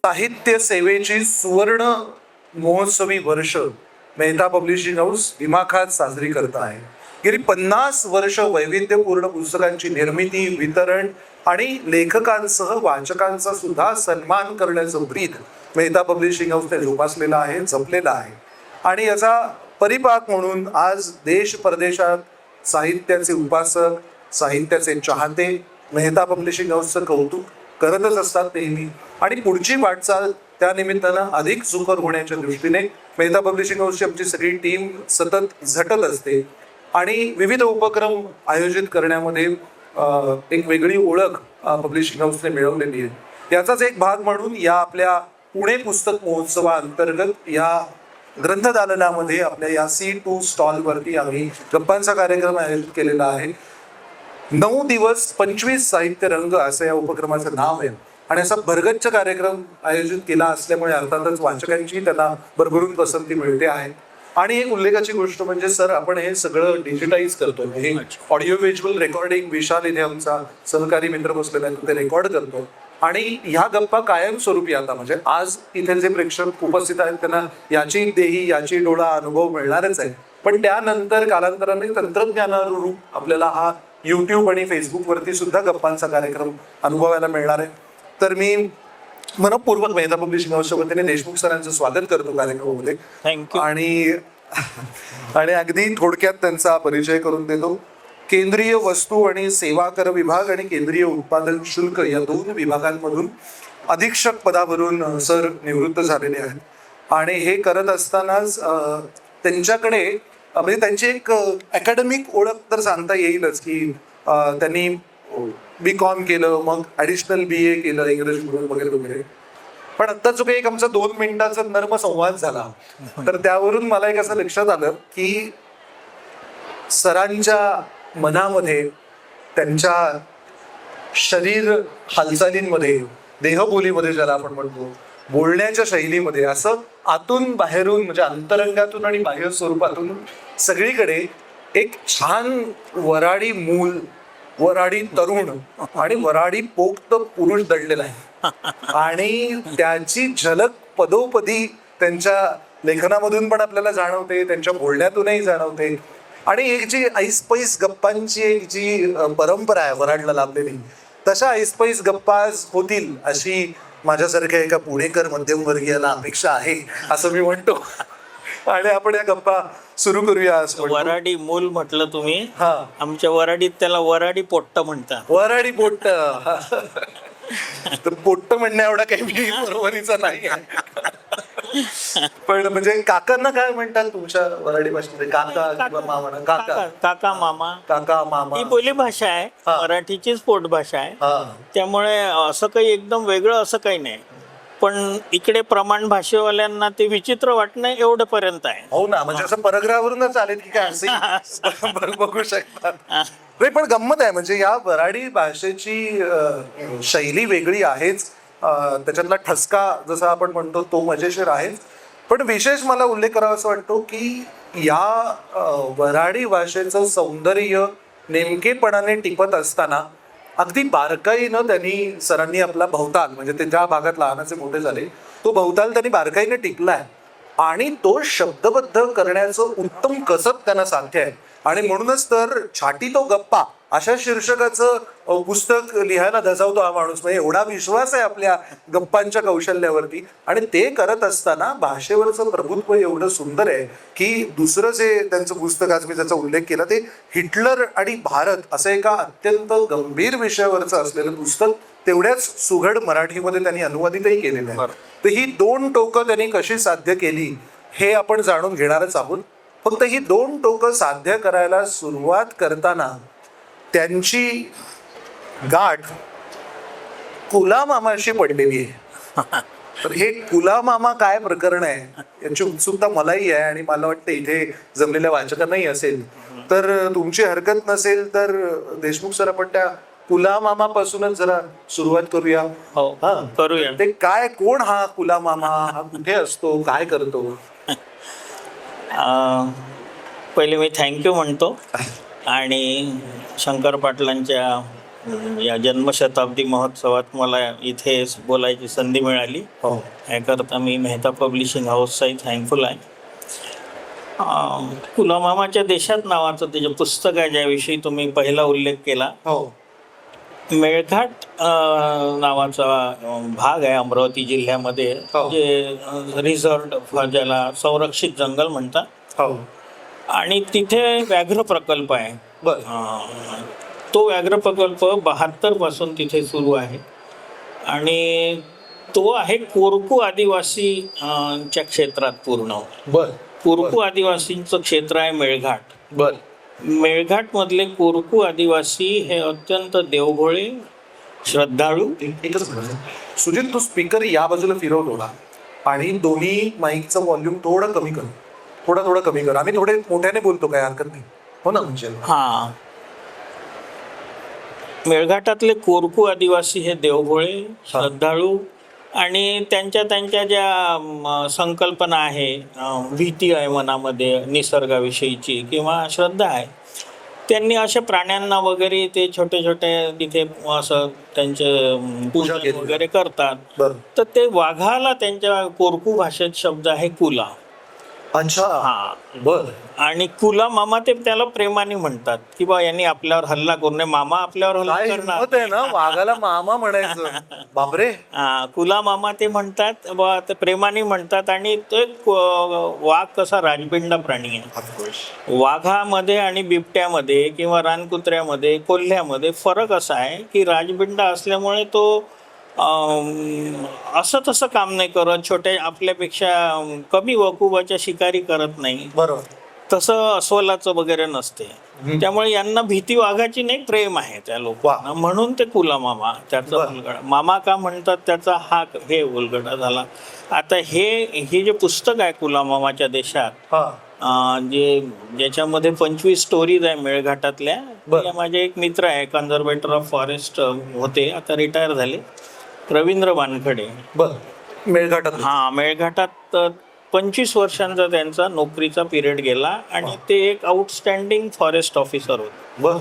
साहित्य सेवेची सुवर्ण महोत्सवी वर्ष मेहता पब्लिशिंग हाऊस दिमाखात साजरी करत आहे. गेली 50 वर्ष वैविध्यपूर्ण पुस्तकांची निर्मिती, वितरण आणि लेखकांसह वाचकांचा सुद्धा सन्मान करण्याचं ब्रीद मेहता पब्लिशिंग हाऊसने जोपासलेलं आहे, जपलेलं आहे. आणि याचा परिपाक म्हणून आज देश परदेशात साहित्याचे उपासक, साहित्याचे चाहते मेहता पब्लिशिंग हाऊसचं कौतुक करतच असतात नेहमी. आणि पुढची वाटचाल त्या निमित्तानं अधिक सुकर होण्याच्या दृष्टीने मेहता पब्लिशिंग हाऊसची आमची सगळी टीम सतत झटत असते आणि विविध उपक्रम आयोजित करण्यामध्ये एक वेगळी ओळख पब्लिशिंग हाऊसने मिळवलेली आहे. याचाच एक भाग म्हणून या आपल्या पुणे पुस्तक महोत्सवाअंतर्गत या ग्रंथदालनामध्ये आपल्या या C2 स्टॉलवरती आम्ही गप्पांचा कार्यक्रम आयोजित केलेला आहे. 9 दिवस 25 साहित्य रंग असं या उपक्रमाचं नाव आहे. आणि असा भरगच्च कार्यक्रम आयोजित केला असल्यामुळे अर्थातच वाचकांची त्यांना भरभरून पसंती मिळते आहे. आणि एक उल्लेखाची गोष्ट म्हणजे सर, आपण हे सगळं डिजिटाईज करतो. हे ऑडिओ व्हिज्युअल रेकॉर्डिंग विशाल इथे आमचा सहकारी मित्र बसलेला आहे, ते रेकॉर्ड करतो. आणि ह्या गप्पा कायमस्वरूपी आता म्हणजे आज इथे जे प्रेक्षक उपस्थित आहेत त्यांना याची देही याची डोळा अनुभव मिळणारच आहे. पण त्यानंतर कालांतराने तंत्रज्ञानानुरूप आपल्याला हा YouTube आणि फेसबुकवरती सुद्धा गप्पांचा कार्यक्रम अनुभवायला मिळणार आहे. तर मी मनपूर्वक मेहता पब्लिशिंग हाऊसच्या वतीने देशमुख सरांचं स्वागत करतो कार्यक्रमामध्ये. थँक्यू. आणि अगदी थोडक्यात त्यांचा परिचय करून देतो. केंद्रीय वस्तू आणि सेवा कर विभाग आणि केंद्रीय उत्पादन शुल्क या 2 विभागांमधून अधीक्षक पदावरून सर निवृत्त झालेले आहेत. आणि हे करत असतानाच त्यांच्याकडे म्हणजे त्यांची एक अकॅडमिक ओळख तर सांगता येईलच की त्यांनी B.Com केलं, मग ॲडिशनल BA केलं इंग्रजी वगैरे वगैरे. पण आता जो काही एक आमचा 2 मिनिटाचा नर्म संवाद झाला तर त्यावरून मला एक असं लक्षात आलं की सरांच्या मनामध्ये, त्यांच्या शरीर हालचालींमध्ये, देहबोलीमध्ये ज्याला आपण म्हणतो, बोलण्याच्या शैलीमध्ये असं आतून बाहेरून म्हणजे अंतरंगातून आणि बाह्य स्वरूपातून सगळीकडे एक छान वराडी मूल, वराडी तरुण आणि वराडी पोक्त पुरुष दडलेला आहे. आणि त्याची झलक पदोपदी त्यांच्या लेखनामधून पण आपल्याला जाणवते, त्यांच्या बोलण्यातूनही जाणवते. आणि एक जी ऐसपैस गप्पांची एक जी परंपरा आहे वराडला लाभलेली, तशा ऐसपैस गप्पा होतील अशी माझ्यासारख्या एका पुणेकर मध्यमवर्गीयाला अपेक्षा आहे असं मी म्हणतो. आणि आपण या गप्पा सुरू करूया. वराडी मूल म्हटलं तुम्ही. हा, आमच्या वराडीत त्याला वराडी पोट्ट म्हणतात. वराडी पोट्ट. तर पोट्ट म्हणण्या एवढा काही मी बरोबरीचा नाही. पण म्हणजे काकांना काय म्हणतात तुमच्या वराडी भाषेमध्ये? काका किंवा मामा? काका, काका मामा. काका मामा ही बोली भाषा आहे, मराठीचीच पोटभाषा आहे. हा. त्यामुळे असं काही एकदम वेगळं असं काही नाही. पण इकडे प्रमाण भाषेवाल्यांना ते विचित्र वाटणं एवढं पर्यंत आहे. हो ना, म्हणजे असं परग्रहावरूनच आलेत की काय असे बघू शकतात. नाही, पण गंमत आहे म्हणजे या वराडी भाषेची शैली वेगळी आहेच, त्याच्यातला ठसका जसा आपण म्हणतो तो मजेशीर आहेच. पण विशेष मला उल्लेख करावा असं वाटतो की या वराडी भाषेचं सौंदर्य नेमकेपणाने टिपत असताना अगदी बारकाईनं त्यांनी सरांनी आपला भवताल म्हणजे ते ज्या भागात लहानाचे मोठे झाले तो भवताल त्यांनी बारकाईनं टिपलाय. आणि तो शब्दबद्ध करण्याचं उत्तम कसब त्यांना साध्य आहे. आणि म्हणूनच तर छाटी तो गप्पा अशा शीर्षकाचं पुस्तक लिहायला धजावतो हा माणूस. म्हणजे एवढा विश्वास आहे आपल्या गप्पांच्या कौशल्यावरती. आणि ते करत असताना भाषेवरचं प्रभुत्व एवढं सुंदर आहे की दुसरं जे त्यांचं पुस्तक आज मी त्याचा उल्लेख केला ते हिटलर आणि भारत असं एका अत्यंत गंभीर विषयावरचं असलेलं पुस्तक तेवढ्याच सुघड मराठीमध्ये त्यांनी अनुवादितही केलेलं आहे. तर ही 2 टोकं त्यांनी कशी साध्य केली हे आपण जाणून घेणारच आहोत. फक्त ही 2 टोकं साध्य करायला सुरुवात करताना त्यांची गाठ कुलामामाशी पडलेली आहे. तर हे कुलामामा काय प्रकरण आहे याची उत्सुकता मलाही आहे आणि मला वाटतं इथे जमलेल्या वाचकांनाही असेल. तर तुमची हरकत नसेल तर देशमुख सर आपण त्या कुलामामापासूनच जरा सुरुवात करूया. हो, करूया. ते काय, कोण हा कुलामामा, हा कुठे असतो, काय करतो? पहिले मी थँक्यू म्हणतो आणि शंकर पाटलांच्या या जन्मशताब्दी महोत्सवात मला इथे बोलायची संधी मिळाली. हो याकरता मी मेहता पब्लिशिंग हाऊसचाही थँकफुल आहे. कुलामामाच्या देशात नावाचं ते जे पुस्तक आहे ज्याविषयी तुम्ही पहिला उल्लेख केला, हो मेळघाट नावाचा भाग आहे अमरावती जिल्ह्यामध्ये, हो. जे रिझर्व्ड ज्याला संरक्षित जंगल म्हणतात. हो आणि तिथे व्याघ्र प्रकल्प आहे. बर तो व्याघ्र प्रकल्प 72 पासून तिथे सुरू आहे आणि तो आहे कोरकू आदिवासी च्या क्षेत्रात पूर्ण. बर कोरकू आदिवासींचं क्षेत्र आहे मेळघाट. बर मेळघाटमधले कोरकू आदिवासी हे अत्यंत देवभोळे, श्रद्धाळू. एकच मिनिट सुजित, तू स्पीकर या बाजूला फिरव थोडा आणि दोन्ही माईकचं व्हॉल्यूम थोडं कमी कर, थोडं कमी कर. आम्ही थोडे मोठ्याने बोलतो, काय हरकत नाही, हो ना? म्हणजे हा, मेळघाटातले कोरकू आदिवासी हे देवभोळे, श्रद्धाळू आणि त्यांच्या ज्या संकल्पना आहे, भीती आहे मनामध्ये निसर्गाविषयीची किंवा श्रद्धा आहे, त्यांनी अशा प्राण्यांना वगैरे ते छोटे छोटे तिथे असं त्यांचे पूजा केली. वगैरे करतात. बर तर ते वाघाला त्यांच्या कोरकू भाषेत शब्द आहे कुला. अच्छा हा, बर आणि कुला मामा ते त्याला प्रेमाने म्हणतात की बा यांनी आपल्यावर हल्ला करू नये, मामा आपल्यावर हल्ला काय करणार. हिंमत आहे ना वाघाला मामा म्हणायचं, बापरे. कुला मामा ते म्हणतात बा, ते प्रेमाने म्हणतात. आणि तो एक वाघ कसा राजबिंडा प्राणी आहे. वाघामध्ये आणि बिबट्यामध्ये किंवा रानकुत्र्यामध्ये, कोल्ह्यामध्ये फरक असा आहे की राजबिंडा असल्यामुळे तो असं तसं काम नाही करत, छोट्या आपल्यापेक्षा कमी वकुबाच्या शिकारी करत नाही. बरोबर. तसं अस्वलाचं वगैरे नसते. त्यामुळे यांना भीती वाघाची नाही, प्रेम आहे त्या लोकांना, म्हणून ते कुला मामा. त्याचा उलगडा मामा का म्हणतात त्याचा हा हे उलगडा झाला. आता हे जे पुस्तक आहे कुला मामाच्या देशात, ज्याच्यामध्ये 25 स्टोरीज आहे मेळघाटातल्या. माझे एक मित्र आहे, कन्झर्वेटर ऑफ फॉरेस्ट होते, आता रिटायर झाले, रवींद्र वानखडे. बर मेळघाटात. हा, मेळघाटात 25 वर्षांचा त्यांचा नोकरीचा पिरियड गेला आणि ते एक आउटस्टँडिंग फॉरेस्ट ऑफिसर होते. बर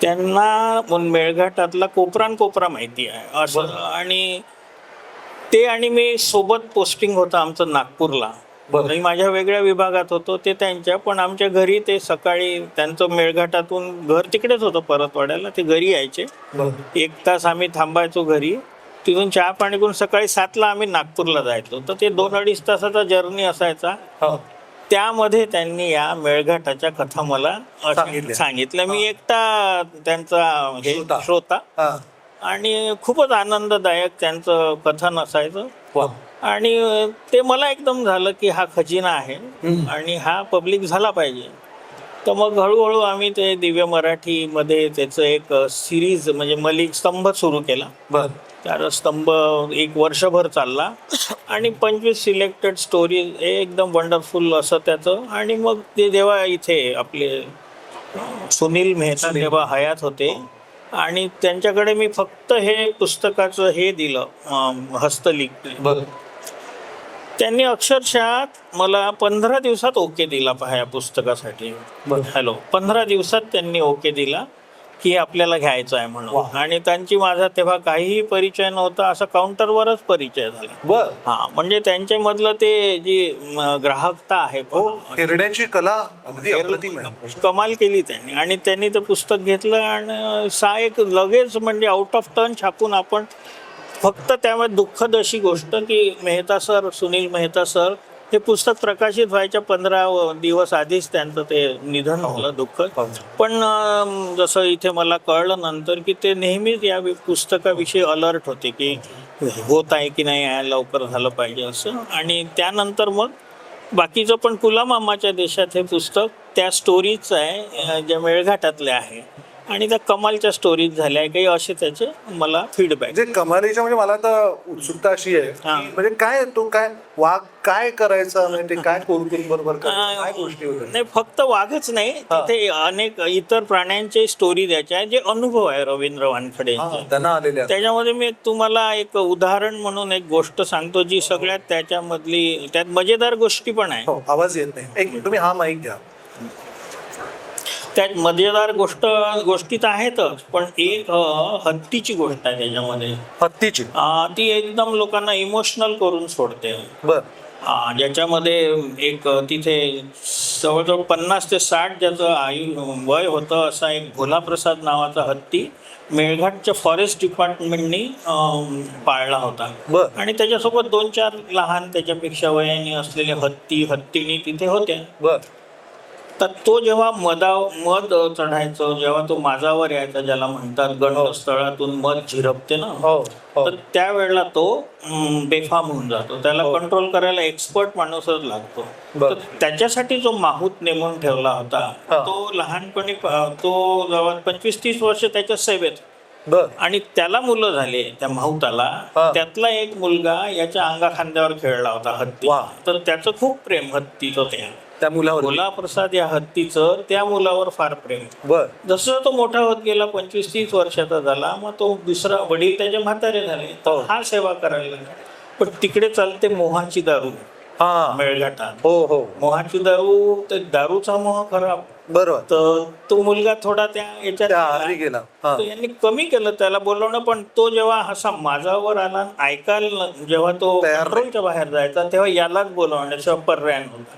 त्यांना मेळघाटातला कोपरा माहिती आहे असं. आणि ते आणि मी सोबत पोस्टिंग होतं आमचं नागपूरला. मी माझ्या वेगळ्या विभागात होतो, ते त्यांच्या. पण आमच्या घरी ते सकाळी, त्यांचं मेळघाटातून घर तिकडेच होतं परतवाड्याला, ते घरी यायचे. 1 तास आम्ही थांबायचो घरी, तिथून चहा पाणी करून सकाळी 7ला आम्ही नागपूरला जायचो. तर ते 2-2.5 तासाचा जर्नी असायचा. त्यामध्ये त्यांनी या मेळघाटाच्या कथा मला सांगितल्या. मी एकटा त्यांचा हे श्रोता, आणि खूपच आनंददायक त्यांचं कथन असायचं. आणि ते मला एकदम झालं की हा खजिना आहे आणि हा पब्लिक झाला पाहिजे. तर मग हळूहळू आम्ही ते दिव्य मराठीमध्ये त्याचं एक सिरीज म्हणजे मलिक स्तंभ सुरू केला. त्याचा स्तंभ 1 वर्षभर चालला आणि 25 सिलेक्टेड स्टोरीज, एकदम वंडरफुल असं त्याचं. आणि मग ते जेव्हा इथे आपले सुनील मेहता तेव्हा हयात होते आणि त्यांच्याकडे मी फक्त हे पुस्तकाचं हे दिलं हस्तलिखित. त्यांनी अक्षरशः मला 15 दिवसात ओके दिला या पुस्तकासाठी. 15 दिवसात त्यांनी ओके दिला की आपल्याला घ्यायचं आहे म्हणून. आणि त्यांची माझा तेव्हा काहीही परिचय नव्हता, असा काउंटरवरच परिचय झाला. हा, म्हणजे त्यांच्यामधलं ते जी ग्राहकता आहे, फिरण्याची कला अगदी अप्रतिम आहे. कमाल केली त्यांनी. आणि त्यांनी ते पुस्तक घेतलं आणि एक लगेच म्हणजे आउट ऑफ टर्न छापून आपण. फक्त त्यामध्ये दुःखद अशी गोष्ट की मेहता सर, सुनील मेहता सर, हे पुस्तक प्रकाशित व्हायच्या 15 दिवस आधीच त्यांचं ते निधन झालं, दुःखद. पण जसं इथे मला कळलं नंतर की ते नेहमीच या पुस्तकाविषयी अलर्ट होते की होत आहे की नाही, लवकर झालं पाहिजे असं. आणि त्यानंतर मग बाकीचं पण कुला मामाच्या देशात हे पुस्तक त्या स्टोरीज आहे ज्या मेळघाटातल्या आहे आणि त्या कमालच्या स्टोरीज झाल्या काही असे त्याचे मला फीडबॅक. म्हणजे कमालीच्या, म्हणजे मला आता उत्सुकता अशी आहे म्हणजे काय तो काय वाघ काय करायचा, म्हणजे काय बरोबर काय गोष्टी होत्या? नाही, फक्त वाघच नाही, तिथे अनेक इतर प्राण्यांचे स्टोरी द्यायचे आहे जे अनुभव आहे रवींद्र वानखडे त्यांना आलेले. त्याच्यामध्ये मी तुम्हाला एक उदाहरण म्हणून एक गोष्ट सांगतो जी सगळ्यात त्याच्यामधली, त्यात मजेदार गोष्टी पण आहे. आवाज येत नाही, एक तुम्ही हा माईक घ्या. त्यात मजेदार गोष्टीत आहेतच, पण एक हत्तीची गोष्ट आहे त्याच्यामध्ये. हत्तीची. ती एकदम लोकांना इमोशनल करून सोडते. बर. ज्याच्यामध्ये एक तिथे जवळजवळ 50 ते 60 ज्याचं वय होतं असा एक भोलाप्रसाद नावाचा हत्ती मेळघाटच्या फॉरेस्ट डिपार्टमेंटनी पाळला होता. बर. आणि त्याच्यासोबत 2-4 लहान त्याच्यापेक्षा वयाने असलेले हत्तीणी तिथे होत्या. बर. तर तो जेव्हा मध चढायचं, जेव्हा तो माझावर यायचा, ज्याला म्हणतात गंडस्थळातून मध झिरपते ना, तर त्यावेळेला तो बेफाम होऊन जातो. त्याला कंट्रोल करायला एक्सपर्ट माणूसच लागतो. तर त्याच्यासाठी जो माहूत नेमून ठेवला होता तो लहानपणी तो जवळ 25-30 वर्ष त्याच्या सेवेत. आणि त्याला मुलं झाले त्या माहुताला. त्यातला एक मुलगा याच्या अंगाखांद्यावर खेळला होता हत्ती. तर त्याचं खूप प्रेम हत्तीचं त्या मुलावर. भोलाप्रसाद या हत्तीचं त्या मुलावर फार प्रेम. जसं तो मोठा होत गेला 25-30 वर्षाचा झाला, मग तो दुसरा वडील त्याचे म्हातारे झाले, तर हा सेवा करायला लागला. पण तिकडे चालते मोहाची दारू मेळघाटात. मोहाची दारू, ते दारूचा मोह खराब. बरोबर. तर तो मुलगा थोडा त्या याच्यात गेला. यांनी कमी केलं त्याला बोलवणं. पण तो जेव्हा असा माझावर आला ऐकायला, जेव्हा तो कंट्रोलच्या बाहेर जायचा, तेव्हा यालाच बोलवण्याशिवाय पर्याय नव्हता.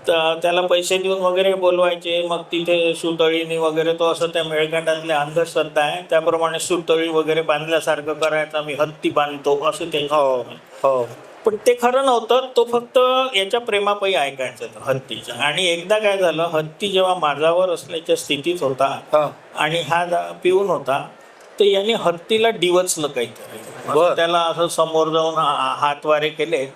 तर त्याला पैसे देऊन वगैरे बोलवायचे. मग तिथे सुतळीनी वगैरे तो असं त्या मेळघाटातले अंधश्रद्धा आहे त्याप्रमाणे सुतळी वगैरे बांधल्यासारखं करायचं, मी हत्ती बांधतो असं ते. पण ते खरं नव्हतं. तो फक्त याच्या प्रेमापायी ऐकायचं हत्तीच्या. आणि एकदा काय झालं, हत्ती जेव्हा माझावर असल्याच्या स्थितीत होता आणि हा पिऊन होता, तर यांनी हत्तीला डिवचलं काहीतरी. त्याला असं समोर जाऊन हातवारे केले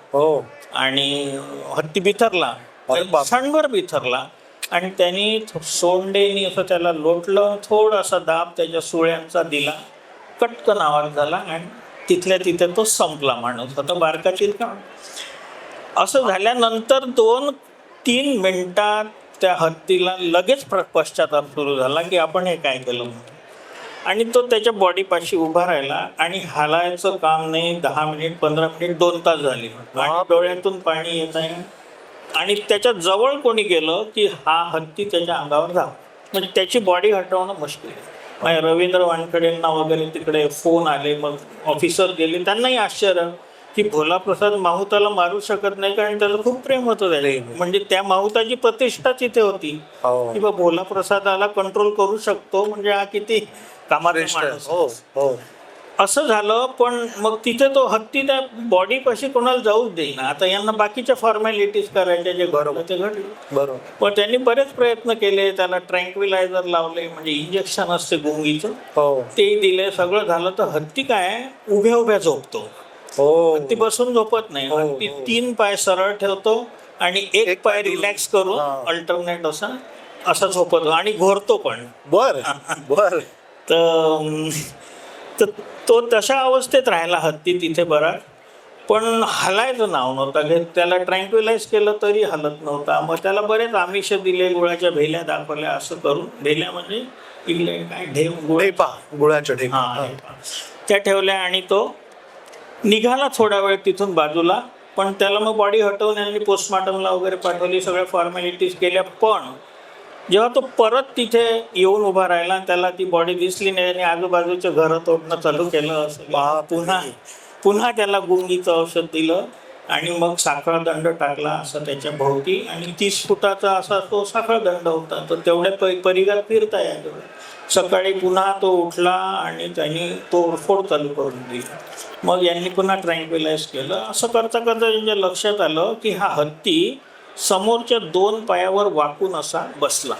आणि हत्ती बिथरला, क्षणभर बिथरला. आणि त्यांनी सोंडेनी असं त्याला लोटलं, थोडासा दाब त्याच्या सुळ्यांचा दिला, कटकन आवाज झाला आणि तिथल्या तिथे तो संपला. माणूस होता बारका चिरका. असं झाल्यानंतर 2-3 मिनिटात त्या हत्तीला लगेच पश्चाताप सुरू झाला की आपण हे काय केलं. आणि तो त्याच्या बॉडीपाशी उभा राहिला आणि हालायचं काम नाही. 10 मिनिट, 15 मिनिट, 2 तास झाले. डोळ्यातून पाणी येत आहे. आणि त्याच्या जवळ कोणी गेलं की हा हत्ती त्याच्या अंगावर जा, म्हणजे त्याची बॉडी हटवणं मुश्किल आहे. रवींद्र वानखेडेंना वगैरे तिकडे फोन आले, मग ऑफिसर गेले. त्यांनाही आश्चर्य की भोलाप्रसाद माहुताला मारू शकत नाही, कारण त्याचं खूप प्रेम होतं त्याला. म्हणजे त्या माहुताची प्रतिष्ठा तिथे होती की बा भोलाप्रसादाला कंट्रोल करू शकतो, म्हणजे हा किती कामाचा माणूस. असं झालं. पण मग तिथे तो हत्ती त्या बॉडीपाशी कोणाला जाऊच देईना. आता यांना बाकीच्या फॉर्मॅलिटीज करायच्या, जे घडलं ते घडलं. पण त्यांनी बरेच प्रयत्न केले. त्याला ट्रँक्विलायझर लावले, म्हणजे इंजेक्शन असते गुंगीचं, ते दिले. सगळं झालं. तर हत्ती काय उभ्या उभ्या झोपतो. हत्ती बसून झोपत नाही. हत्ती 3 पाय सरळ ठेवतो आणि एक पाय रिलॅक्स करून अल्टरनेट असा झोपतो आणि घोरतो पण. तर तो तशा अवस्थेत राहिला हत्ती तिथे बराच. पण हलायचं नाव नव्हता घेत. त्याला ट्रँक्विलाइज केलं तरी हलत नव्हता. मग त्याला बरेच आमिष दिले, गुळाच्या भेल्या दाखवल्या. असं करून, भेल्या म्हणजे इकडे काय गुळाच्या त्या ठेवल्या आणि तो निघाला थोडा वेळ तिथून बाजूला. पण त्याला मग बॉडी हटवून यांनी पोस्टमॉर्टमला वगैरे पाठवली, सगळ्या फॉर्मॅलिटीज केल्या. पण जेव्हा तो परत तिथे येऊन उभा राहिला, त्याला ती बॉडी दिसली नाही आणि आजूबाजूचे घरं तोडणं चालू केलं. पुन्हा त्याला गुंगीचं औषध दिलं आणि मग साखळदंड टाकला असं त्याच्या भोवती. आणि 30 फुटाचा असा तो साखळदंड होता. तर तेवढ्या परिघात फिरता येतो. सकाळी पुन्हा तो उठला आणि त्यांनी तोडफोड चालू करून दिली. मग यांनी पुन्हा ट्रँक्विलाइज केलं. असं करता करता त्यांच्या लक्षात आलं की हा हत्ती समोरच्या 2 पायावर वाकून असा बसला.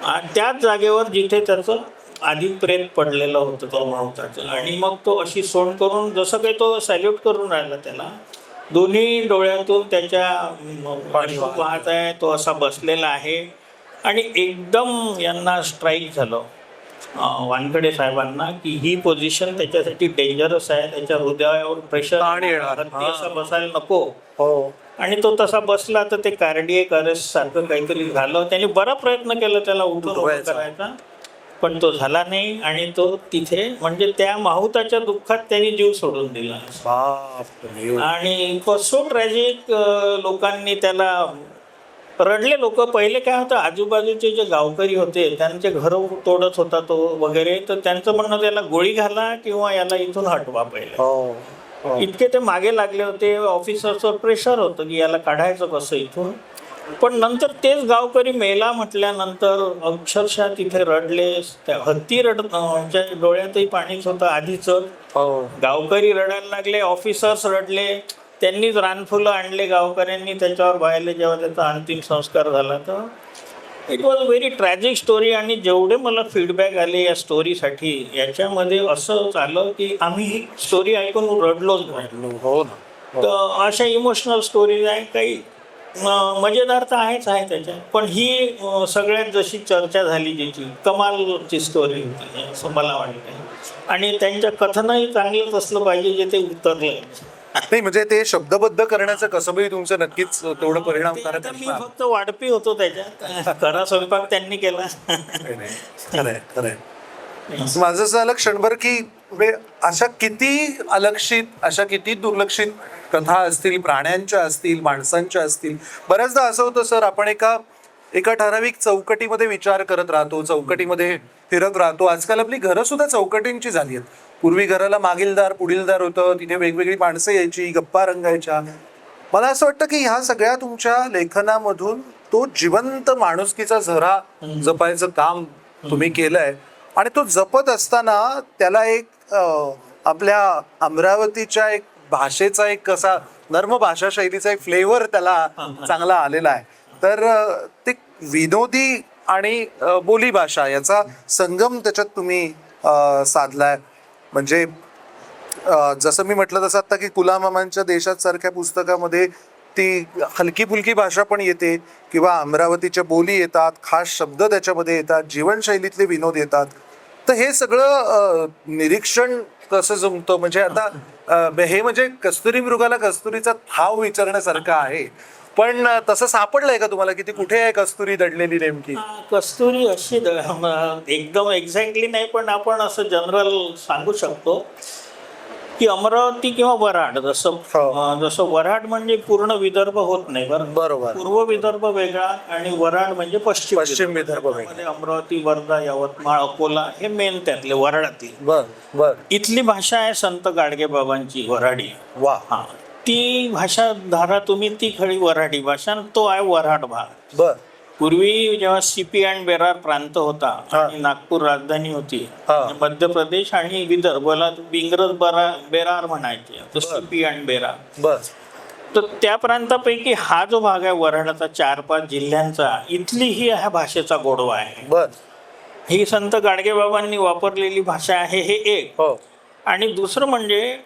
आणि त्याच जागेवर जिथे त्याचं आधी प्रेत पडलेलं होतं तो माहुताचं. आणि मग तो अशी सोंड करून, जसं काही तो सॅल्यूट करून राहिला त्याला, दोन्ही डोळ्यातून त्याच्या पाणी वाहत आहे. तो असा बसलेला आहे. आणि एकदम यांना स्ट्राईक झालं वानखेडे साहेबांना की ही पोझिशन त्याच्यासाठी डेंजरस आहे. त्याच्या हृदयावर प्रेशर हत्ती असा बसायला नको. आणि तो तसा बसला तर ते कार्डिएक अरेस्ट सारखं काहीतरी झालं. त्यांनी बरा प्रयत्न केला त्याला उठून करायचा, पण तो झाला नाही. आणि तो तिथे, म्हणजे त्या माहुताच्या दुःखात त्यांनी जीव सोडून दिला. आणि सो ट्रॅजिक. लोकांनी त्याला रडले लोक. पहिले काय होतं, आजूबाजूचे जे गावकरी होते त्यांचे घरं तोडत होता तो वगैरे, तर त्यांचं म्हणणं त्याला गोळी घाला किंवा याला इथून हटवा पहिले. इतके ते मागे लागले होते. ऑफिसरचं प्रेशर होतं की याला काढायचं कसं इथून. पण नंतर तेच गावकरी मेला म्हटल्यानंतर अक्षरशः तिथे रडले. त्या हत्ती रडच्या डोळ्यातही पाणीच होतं आधीच. गावकरी रडायला लागले, ऑफिसर्स रडले. त्यांनीच रानफुलं आणले गावकऱ्यांनी, त्याच्यावर वाहिले जेव्हा त्याचा अंतिम संस्कार झाला. तर it was very tragic story. आणि जेवढे मला फीडबॅक आले या स्टोरीसाठी, याच्यामध्ये असं झालं की आम्ही ही स्टोरी ऐकून रडलोच नाही. हो ना. तर अशा इमोशनल स्टोरीज आहे. काही मजेदार तर आहेच आहे त्याच्यात, पण ही सगळ्यात जशी चर्चा झाली ज्याची कमालची स्टोरी होती असं मला वाटतं. आणि त्यांच्या कथनही चांगलंच असलं पाहिजे जे ते उतरलंय. नाही म्हणजे ते शब्दबद्ध करण्याचं कसबही तुमचं नक्कीच तेवढं परिणामकारक मी फक्त वाढपी होतो त्याच्यात. खरा स्वयंपाक त्यांनी केला. खरंय खरंय. माझं असं आलं क्षणभर की अशा किती अलक्षित, अशा किती दुर्लक्षित कथा असतील, प्राण्यांच्या असतील, माणसांच्या असतील. बऱ्याचदा असं होतं सर, आपण एका ठराविक चौकटीमध्ये विचार करत राहतो, चौकटीमध्ये फिरत राहतो. आजकाल आपली घरं सुद्धा चौकटींची झाली आहेत. पूर्वी घराला मागील दार पुढील दार होतं, तिथे वेगवेगळी माणसं यायची, गप्पा रंगायच्या. मला असं वाटतं की ह्या सगळ्या तुमच्या लेखनामधून तो जिवंत माणुसकीचा झरा जपायचं काम तुम्ही केलंय. आणि तो जपत असताना त्याला एक आपल्या अमरावतीच्या एक भाषेचा एक कसा नर्म भाषा शैलीचा एक फ्लेवर त्याला चांगला आलेला आहे. तर ते विनोदी आणि बोलीभाषा याचा संगम त्याच्यात तुम्ही साधलाय. म्हणजे जसं मी म्हटलं तसं आता की कुलामामांच्या देशात सारख्या पुस्तकामध्ये ती हलकी फुलकी भाषा पण येते, किंवा अमरावतीच्या बोली येतात, खास शब्द त्याच्यामध्ये येतात, जीवनशैलीतले विनोद येतात. तर हे सगळं निरीक्षण कसं जमतं? म्हणजे आता हे म्हणजे कस्तुरी मृगाला कस्तुरीचा ठाव विचारण्यासारखं आहे. पण तसं सापडलंय का तुम्हाला की ती कुठे आहे कस्तुरी दडलेली नेमकी? कस्तुरी अशी एकदम एक्झॅक्टली नाही, पण आपण असं जनरल सांगू शकतो की अमरावती किंवा वऱ्हाड, जसं वऱ्हाड म्हणजे पूर्ण विदर्भ होत नाही. बरोबर. पूर्व विदर्भ वेगळा आणि वऱ्हाड म्हणजे पश्चिम विदर्भ मध्ये अमरावती, वर्धा, यवतमाळ, अकोला हे मेन त्यातले वऱ्हाडातली. बर. इथली भाषा आहे संत गाडगेबाबांची वऱ्हाडी. वा. हा, ती भाषा धारा तुम्ही ती खरी वऱ्हाडी भाषा, तो आहे वऱ्हाड भाग. बर. पूर्वी जेव्हा सीपी अँड बेरार प्रांत होता आणि नागपूर राजधानी होती, मध्य प्रदेश आणि विदर्भला इंग्रज बेरार म्हणायचे, सीपी अँड बेरार. बर. तर त्या प्रांतापैकी हा जो भाग आहे वऱ्हाडाचा 4-5 जिल्ह्यांचा, इथली ही ह्या भाषेचा गोडवा आहे. बर. ही संत गाडगेबाबांनी वापरलेली भाषा आहे, हे एक. आणि दुसरं म्हणजे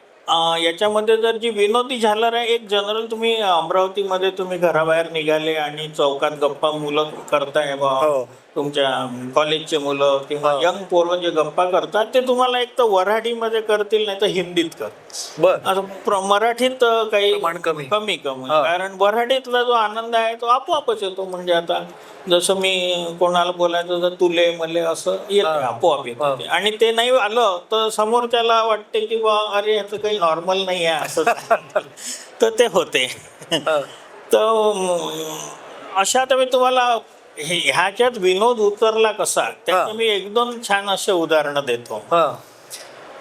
याच्यामध्ये जर जी विनोदी झालर आहे, एक जनरल तुम्ही अमरावतीमध्ये तुम्ही घराबाहेर निघाले आणि चौकात गप्पा मुलं करताय बा, तुमच्या कॉलेजचे मुलं किंवा यंग पोरं जे गप्पा करतात ते तुम्हाला एक तर वऱ्हाडीमध्ये करतील, नाही तर हिंदीत कर. मराठीत काही कमी कारण वऱ्हाडीतला जो आनंद आहे तो आपोआपच येतो. म्हणजे आता जसं मी कोणाला बोलायचं तर तुले मले असं येते, आपोआप येते. आणि ते नाही आलं तर समोरच्याला वाटते की बा अरे ह्याचं काही नॉर्मल नाही आहे असं. तर ते होते. तर अशा तर मी तुम्हाला ह्याच्यात विनोद उतरला कसा त्याचं मी 1-2 छान असे उदाहरणं देतो.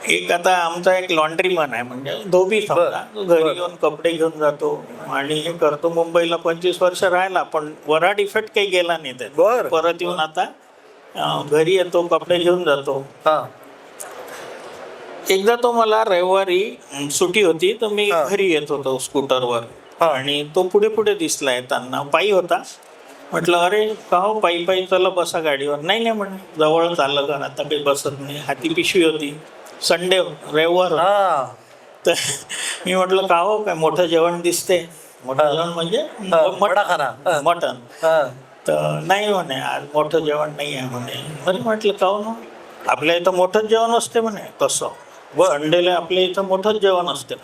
एक आता आमचा एक लॉन्ड्रीमन आहे, म्हणजे धोबी समजा, घरी येऊन कपडे घेऊन जातो आणि हे करतो. मुंबईला 25 वर्ष राहिला, पण वऱ्हाड इफेक्ट काही गेला नाही त्यात. परत येऊन आता घरी येतो, कपडे घेऊन जातो. एकदा तो मला रविवारी सुट्टी होती तर मी घरी येत होतो स्कूटरवर, आणि तो पुढे पुढे दिसला येताना, पायी होता. म्हटलं अरे का हो पायी चला बसा गाडीवर. नाही म्हणे जवळ चाललं घर, आता काही बसत नाही. हाती पिशवी होती, संडे रविवार. तर मी म्हटलं का हो काय मोठं जेवण दिसते? मोठं जेवण म्हणजे मटण. तर नाही म्हणे आज मोठं जेवण नाही आहे म्हणे. अरे म्हटलं का हो ना, आपल्या इथं मोठंच जेवण असते म्हणे. तसं संडेला आपल्या इथं मोठंच जेवण असते.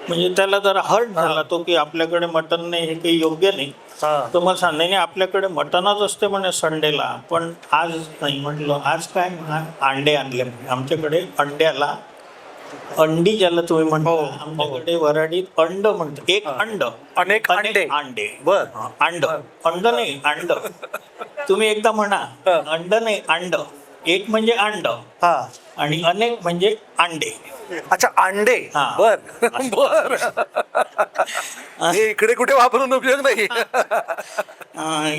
म्हणजे त्याला जरा हर्ट झाला तो की आपल्याकडे मटण नाही, हे काही योग्य नाही. तर मग सांगणे नाही, आपल्याकडे मटणच असते म्हणे संडेला, पण आज नाही. म्हटलं आज काय? अंडे आणले आमच्याकडे. अंड्याला अंडी ज्याला तुम्ही म्हणता, आमच्याकडे वराडीत अंड म्हणतात. एक अंड, अनेक अंडे. अंडे. बर. अंड, अंड नाही अंड. तुम्ही एकदा म्हणा, अंड नाही अंड. एक म्हणजे अंड हा. आणि अनेक म्हणजे अंडे. अच्छा, अंडे. हा. बर बर. हे इकडे कुठे वापरून उपयोग नाही.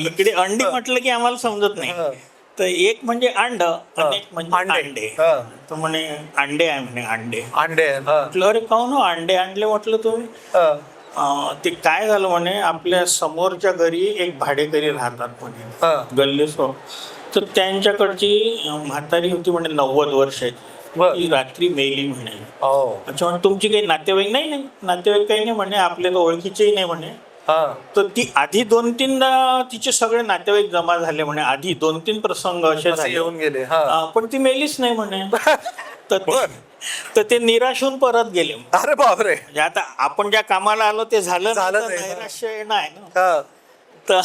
इकडे अंडी म्हटलं की आम्हाला समजत नाही. तर एक म्हणजे अंड, अनेक म्हणजे अंडे. हा. तर म्हणे अंडे आहे म्हणे, अंडे. अंडे. हा. म्हटलं अरे काहून हो अंडे आणले म्हटलं तुम्ही. हा. ते काय झालं म्हणे, आपल्या समोरच्या घरी एक भाडेकरी राहतात म्हणे, हा. गल्लीसो. तर त्यांच्याकडची म्हातारी होती म्हणे 90 वर्षाची. बर. ती रात्री मेली म्हणे. ओ. अच्छा, म्हणे तुमची काही नातेवाईक नाही? नाही नातेवाईक काही नाही म्हणे, आपल्या तर ओळखीचेही नाही म्हणे. हा. तर ती आधी 2-3दा तिचे सगळे नातेवाईक जमा झाले म्हणे, आधी 2-3 प्रसंग असे असे झाले. येऊन गेले. हा. पण ती मेलीच नाही म्हणे. तर ते निराश होऊन परत गेले. अरे बापरे. म्हणजे आता आपण ज्या कामाला आलो ते झालं झालं नाही, नाही. तर नैराश्य नाही ना. हा.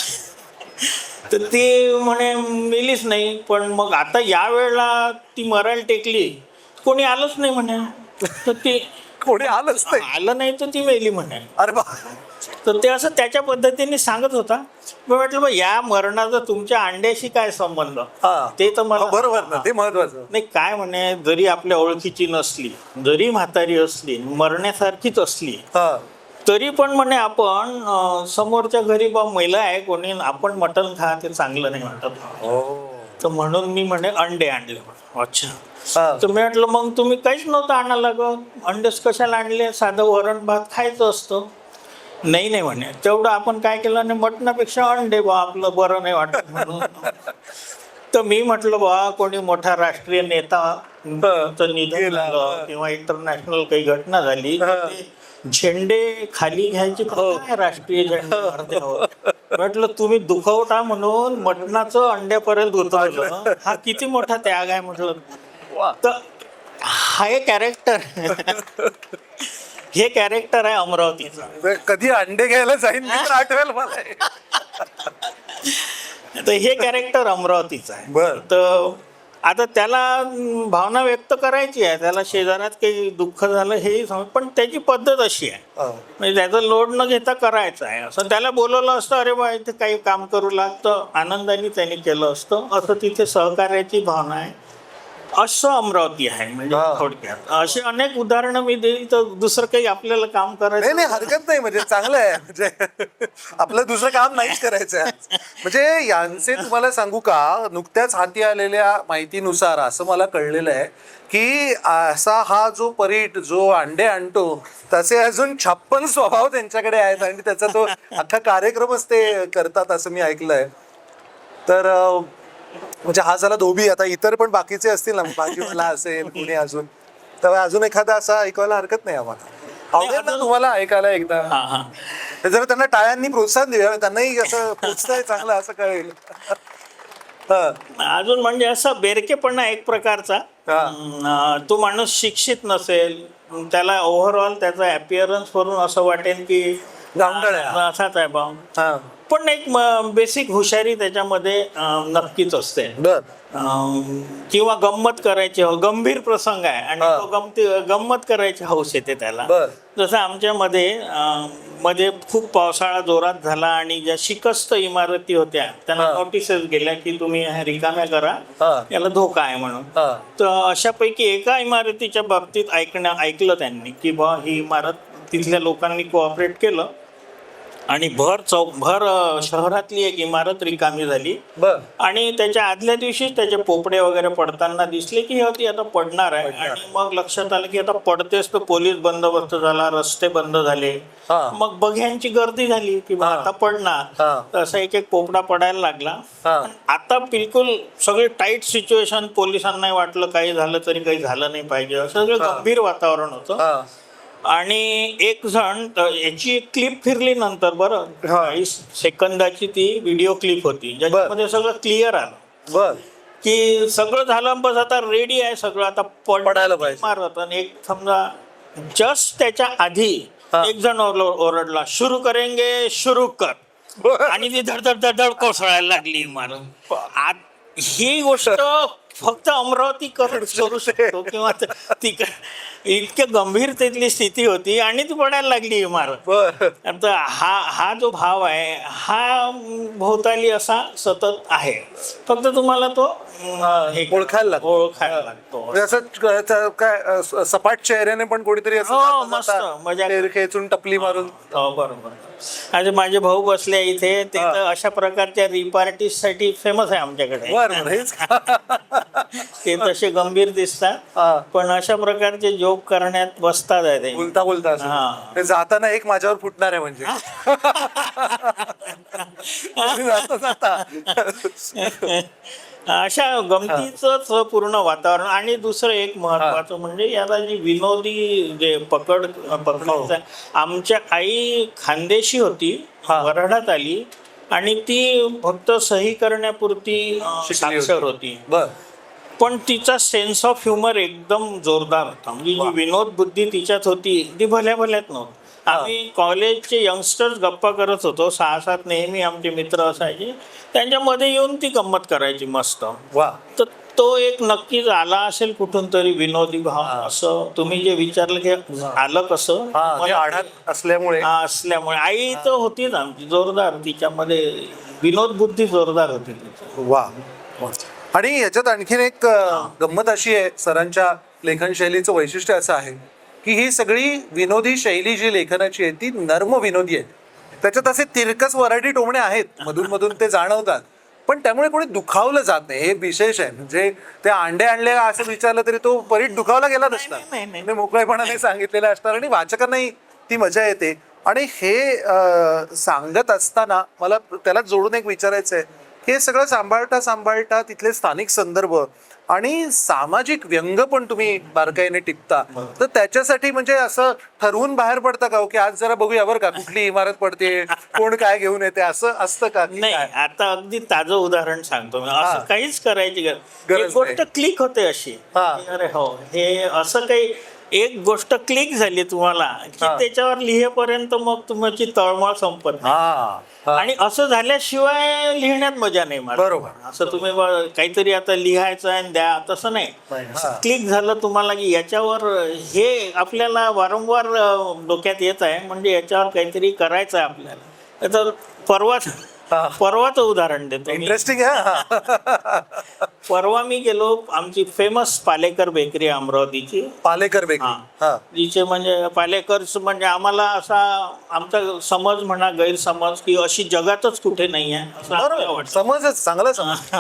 तर ती म्हणे मेलीच नाही. पण मग आता या वेळेला ती मरायला टेकली, कोणी आलंच नाही म्हणे. तर ती कोणी आलंच नाही. आलं नाही तर ती मेली म्हणे. अरे बा. तर ते असं त्याच्या पद्धतीने सांगत होता. मी म्हटलं बा या मरणाचा तुमच्या अंड्याशी काय संबंध. हा. ते तर मला बरोबर ना, ते महत्वाचं. नाही. काय म्हणे, जरी आपल्या ओळखीची नसली, जरी म्हातारी असली, मरण्यासारखीच असली, हा. तरी पण म्हणे आपण समोरच्या घरी बा महिला आहे कोणी, आपण मटण खा ते चांगलं नाही वाटत. हो. तर म्हणून मी म्हणे अंडे आणले. अच्छा. हा. तर मी म्हटलं मग तुम्ही काहीच नव्हतं आणायला लागत, अंडेच कशाला आणले, साधं वरण भात खायचं असतं. नाही नाही म्हणे, तेवढं आपण काय केलं, आणि मटणापेक्षा अंडे बा आपलं बरं नाही वाटत म्हणून. तर मी म्हटलं बा कोणी मोठा राष्ट्रीय नेता चं निधन झालं किंवा इंटरनॅशनल काही घटना झाली, ते झेंडे खाली घ्यायचे, काय राष्ट्रीय झेंडे अर्ध्यावर. म्हटलं तुम्ही दुखवटा म्हणून मटणाचं अंड्यापर्यंत उतरलं, हा किती मोठा त्याग आहे म्हटलं. तर हा एक कॅरेक्टर, हे कॅरेक्टर आहे अमरावतीचं. कधी अंडे घ्यायला जाईन मी तर आठवेल मला. तर हे कॅरेक्टर अमरावतीचं आहे. बर. तर आता त्याला भावना व्यक्त करायची आहे, त्याला शेजारात काही दुःख झालं हे समज, पण त्याची पद्धत अशी आहे, म्हणजे त्याचं लोड न घेता करायचं आहे. असं त्याला बोलवलं असतं, अरे बा इथे काही काम करू लागतं, आनंदाने त्यांनी केलं असतं. असं तिथे सहकार्याची भावना आहे. असं अमरावती आहे म्हणजे थोडक्यात. अशी अनेक उदाहरणं मी देईल, तर दुसरं काही आपल्याला काम करायचं नाही, हरकत नाही. म्हणजे चांगलं आहे, म्हणजे आपलं दुसरं काम नाहीच करायचं आहे. म्हणजे यांचे तुम्हाला सांगू का, नुकत्याच हाती आलेल्या माहितीनुसार असं मला कळलेलं आहे की असा हा जो परीट जो अंडे आणतो, तसे अजून 56 स्वभाव त्यांच्याकडे आहेत आणि त्याचा तो अख्खा कार्यक्रमच ते करतात असं मी ऐकलंय. तर म्हणजे हा झाला धोबी. आता इतर पण बाकीचे असतील ना, भाजीवाला असेल कुणी अजून, तर अजून एखादा असा ऐकायला हरकत नाही आम्हाला. आवडेल ना तुम्हाला ऐकायला एकदा. तर जरा त्यांना टाळ्यांनी प्रोत्साहन देऊया, त्यांनाही असं पोचतंय चांगलं असं कळेल. अजून म्हणजे असं बेरकेपणा एक प्रकारचा. तो माणूस शिक्षित नसेल, त्याला ओव्हरऑल त्याचा अपिअरन्स वरून असं वाटेल की गावंढळ आहे, असाच आहे बा. पण एक बेसिक हुशारी त्याच्यामध्ये नक्कीच असते. किंवा गंमत करायची, गंभीर प्रसंग आहे आणि तो गंमत करायची हौस येते त्याला. जसं आमच्यामध्ये खूप पावसाळा जोरात झाला आणि ज्या शिकस्त इमारती होत्या त्यांना नोटिसेस गेल्या की तुम्ही रिकाम्या करा, याला धोका आहे म्हणून. तर अशापैकी एका इमारतीच्या बाबतीत ऐकलं त्यांनी की बा ही इमारत, तिथल्या लोकांनी कोऑपरेट केलं आणि भर शहरातली एक इमारत रिकामी झाली. आणि त्याच्या आदल्या दिवशी त्याचे पोपडे वगैरे पडताना दिसले की होती आता पडणार आहे. आणि मग लक्षात आलं की आता पडतेच, तर पोलीस बंदोबस्त झाला, रस्ते बंद झाले, मग बघ्यांची गर्दी झाली की आता पडणार. असा एक पोपडा पडायला लागला. आता बिलकुल सगळे टाईट सिच्युएशन, पोलिसांनाही वाटलं काही झालं तरी काही झालं नाही पाहिजे, असं सगळं गंभीर वातावरण होतं. आणि एक जण, याची एक क्लिप फिरली नंतर, बरं 40 सेकंदाची ती व्हिडिओ क्लिप होती, ज्याच्यामध्ये सगळं क्लिअर आलं की सगळं झालं, बस आता रेडी आहे सगळं, आता पडायला पाहिजे मारत. आणि एक समजा जस्ट त्याच्या आधी एक जण ओरडला, शुरू करेंगे, शुरू कर, आणि ती धडधड कोसळायला लागली इमारत. ही गोष्ट फक्त अमरावती करू शकतो किंवा इतक्या गंभीरतेतली स्थिती होती आणि ती पडायला लागली इमारत. बर. आता हा जो भाव आहे हा भोवताली असा सतत आहे, फक्त तुम्हाला तो ओळखायला लागतो. ओळखायला लागतो. म्हणजे असं काय सपाट चेहऱ्याने पण कोणीतरी असं हो, जाता मस्त, जाता मजा. खेचून टपली मारून. हो, बरोबर. आज माझे भाऊ बसले इथे, ते तर अशा प्रकारच्या रिपार्टीसाठी फेमस आहे आमच्याकडे. बर बर, हेच का? ते तसे गंभीर दिसतात, हा. पण अशा प्रकारचे जोक करण्यात बसतात आहे ते. बोलता बोलता असं. हा. ते जाताना एक माझ्यावर फुटणार आहे म्हणजे. जाता जाता. अशा गमतीच पूर्ण वातावरण. आणि दुसरं एक महत्वाचं म्हणजे याला जी विनोदी जे पकडायचं, आमच्या आई खानदेशी होती, वऱ्हाडात आली आणि ती फक्त सही करण्यापुरती साक्षर होती, बर. पण तिचा सेन्स ऑफ ह्युमर एकदम जोरदार होता. म्हणजे जी विनोद बुद्धी तिच्यात होती ती भल्या भल्यात नव्हती. आम्ही कॉलेजचे यंगस्टर्स गप्पा करत होतो, 6-7 नेहमी आमचे मित्र असायचे, त्यांच्यामध्ये येऊन ती गंमत करायची मस्त. वा. तर तो एक नक्कीच आला असेल कुठून तरी विनोदी भाव. असं तुम्ही जे विचारलं की आलं कसं, आढात असल्यामुळे. असल्यामुळे आई तर होतीच आमची जोरदार, तिच्यामध्ये विनोद बुद्धी जोरदार होती तिची. वा. आणि याच्यात आणखीन एक गंमत अशी आहे, सरांच्या लेखन शैलीचं वैशिष्ट्य असं आहे की ही सगळी विनोदी शैली जी लेखनाची आहे ती नर्म विनोदी आहे. त्याच्यात असे तिरकस वराठी टोमणे आहेत, मधून मधून ते जाणवतात, पण त्यामुळे कोणी दुखावलं जात नाही, हे विशेष आहे. म्हणजे ते अंडे आणले असं विचारलं तरी तो परीट दुखावला गेला नसणार, म्हणजे मोकळेपणाने सांगितलेलं असणार आणि वाचकांनाही ती मजा येते. आणि हे सांगत असताना मला त्याला जोडून एक विचारायचं आहे, हे सगळं सांभाळता तिथले स्थानिक संदर्भ आणि सामाजिक व्यंग पण तुम्ही बारकाईने टिपता, तर त्याच्यासाठी म्हणजे असं ठरवून बाहेर पडतं का हो की आज जरा बघूया बरं का कुठली इमारत पडते, कोण काय घेऊन येते, असं असतं का? नाही, आता अगदी ताजं उदाहरण सांगतो मी. असं काहीच करायची गरज, एक गोष्ट क्लिक होते अशी. अरे हो, हे असं काही एक गोष्ट क्लिक झाली तुम्हाला की त्याच्यावर लिहेपर्यंत मग तुमची तळमळ संपत नाही. आणि असं झाल्याशिवाय लिहिण्यात मजा नाही मला. बरोबर. असं तुम्ही काहीतरी आता लिहायचं आणि द्या तसं नाही. क्लिक झालं तुम्हाला की याच्यावर हे आपल्याला वारंवार डोक्यात येत आहे, म्हणजे याच्यावर काहीतरी करायचं आहे आपल्याला. तर परवाचं उदाहरण देतो. इंटरेस्टिंग आहे. परवा मी गेलो, आमची फेमस पालेकर बेकरी अमरावतीची. पालेकर बेकरी, जिचे म्हणजे पालेकर्स म्हणजे आम्हाला असा आमचा समज म्हणा, गैरसमज की अशी जगातच कुठे नाही आहे असं समजच चांगला समज.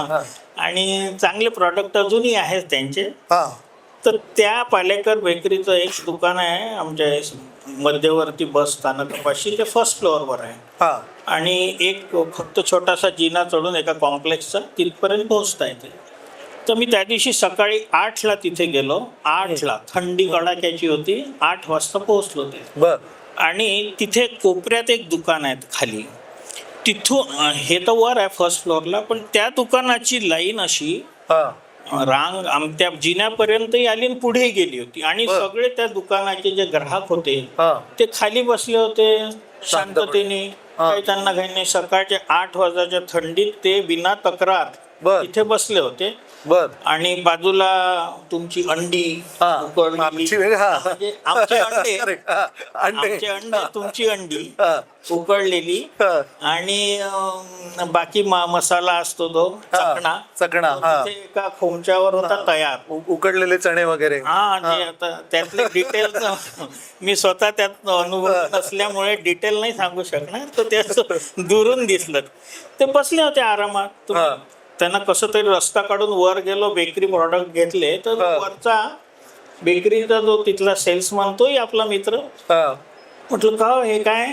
आणि चांगले प्रॉडक्ट अजूनही आहेत त्यांचे. तर त्या पालेकर बेकरीचं एक दुकान आहे आमच्या मध्यवर्ती बस स्थानकापाशी, ते फर्स्ट फ्लोअरवर आहे. आणि एक फक्त छोटासा जिना चढून एका कॉम्प्लेक्सचा तिथपर्यंत पोहोचता येते. तर मी त्या दिवशी सकाळी 8ला तिथे गेलो. 8ला थंडी कडाक्याची होती, 8 वाजता पोहोचलो ते. आणि तिथे कोपऱ्यात एक दुकान आहे खाली, तिथून हे तर वर आहे फर्स्ट फ्लोअरला, पण त्या दुकानाची लाईन अशी रांग त्या जिन्यापर्यंतही आली आणि पुढे गेली होती. आणि सगळे त्या दुकानाचे जे ग्राहक होते ते खाली बसले होते शांततेने, काही त्यांना काही नाही. सकाळच्या 8 वाजताच्या थंडीत ते बिना तक्रार तिथे बसले होते. आणि बाजूला तुमची अंडी आमचे अंडे तुमची अंडी उकळलेली, आणि बाकी मसाला असतो तो चकणा एका खोमच्यावर होता तयार, उकडलेले चणे वगैरे. आता त्यातले डिटेल मी स्वतः त्यात अनुभव नसल्यामुळे डिटेल नाही सांगू शकणार. तर ते दुरून दिसलं. ते बसले होते आरामात. त्यांना कसं तरी रस्ता काढून वर गेलो, बेकरी प्रॉडक्ट घेतले. तर वरचा बेकरीचा जो तिथला सेल्समन, तोही आपला मित्र. म्हटलं का हे काय?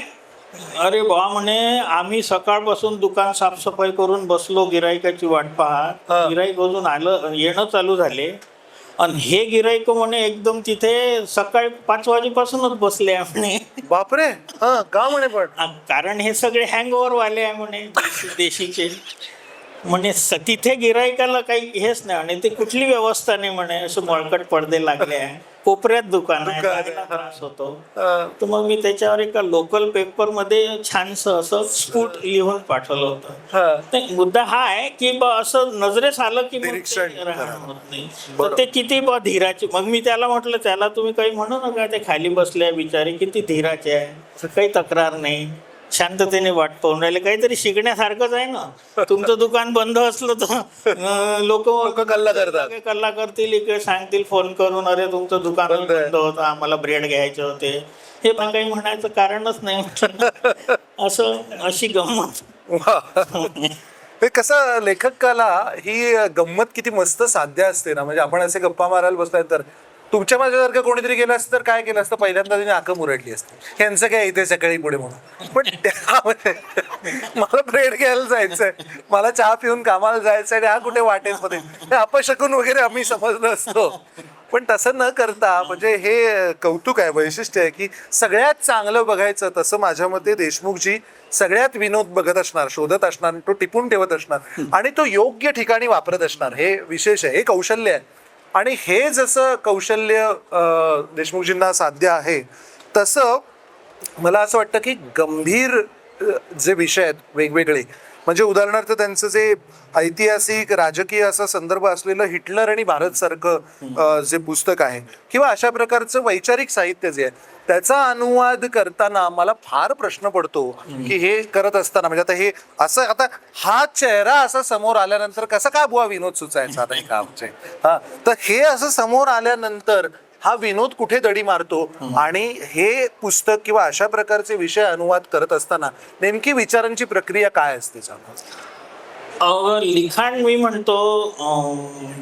अरे बा म्हणे, आम्ही सकाळपासून दुकान साफसफाई करून बसलो, गिराईकाची वाट पाहत. गिराईक अजून येणं चालू झाले, आणि हे गिराईक म्हणे एकदम तिथे सकाळी 5 वाजेपासूनच बसले आहे म्हणे. बापरे. का म्हणे? पण कारण हे सगळे हँगओव्हर वाले आहे म्हणे, देशीचे. म्हणजे तिथे गिरायकाला काही हेच नाही आणि ते कुठली व्यवस्था नाही म्हणे, असं मळकट पडदे लागले आहे, कोपऱ्यात दुकान आहे, जायला त्रास होतो. तर मग मी त्याच्यावर एका लोकल पेपर मध्ये छानसं असं स्फुट लिहून पाठवलं होतं. नाही, मुद्दा हा आहे की असं नजरेस आलं की मग ते निरीक्षण राहणं होत नाही. तर ते किती धीराचे, मग मी त्याला म्हटलं त्याला तुम्ही काही म्हणू नका, ते खाली बसले बिचारे किती धीराचे आहे, काही तक्रार नाही, शांततेने वाट पाहून राहिले, काहीतरी शिकण्यासारखंच आहे ना. तुमचं दुकान बंद असलं तर लोक कल्ला करतील, इकडे सांगतील फोन करून, अरे तुमचं दुकान बंद होतं, आम्हाला ब्रेड घ्यायचे होते. हे पण काही म्हणायचं कारणच नाही. असं अशी गंमत. ते कसं लेखकाला ही गंमत किती मस्त साध्य असते ना. म्हणजे आपण असे गप्पा मारायला बसलाय तर तुमच्या माझ्यासारखं कोणीतरी गेलं असतं तर काय केलं असतं, पहिल्यांदा तिने आकं मुरडली असते, यांचं काय इथे सकाळी पुढे म्हणून. पण त्यामध्ये मला ब्रेड घ्यायला जायचंय, मला चहा पिऊन कामाला जायचंय आणि हा कुठे वाटेमध्ये, हे अपशकून वगैरे आम्ही समजलो असतो. पण तसं न करता म्हणजे हे कौतुक आहे, वैशिष्ट्य आहे की सगळ्यात चांगलं बघायचं. तसं माझ्या मते देशमुखजी सगळ्यात विनोद बघत असणार, शोधत असणार, तो टिपून ठेवत असणार आणि तो योग्य ठिकाणी वापरत असणार. हे विशेष आहे, हे कौशल्य आहे. आणि हे जसं कौशल्य देशमुखजींना साध्य आहे, तसं मला असं वाटतं की गंभीर जे विषय आहेत वेगवेगळे, म्हणजे उदाहरणार्थ त्यांचं जे ऐतिहासिक राजकीय असा संदर्भ असलेलं हिटलर आणि भारत सारखं जे पुस्तक आहे, किंवा अशा प्रकारचं वैचारिक साहित्य जे आहे, त्याचा अनुवाद करताना मला फार प्रश्न पडतो की हे करत असताना म्हणजे आता हे असं, आता हा चेहरा असा समोर आल्यानंतर कसा काय बुवा विनोद सुचायचा आता एका आमचे. हा, तर हे असं समोर आल्यानंतर हा विनोद कुठे दडी मारतो. आणि हे पुस्तक किंवा अशा प्रकारचे विषय अनुवाद करत असताना नेमकी विचारांची प्रक्रिया काय असते? लिखाण मी म्हणतो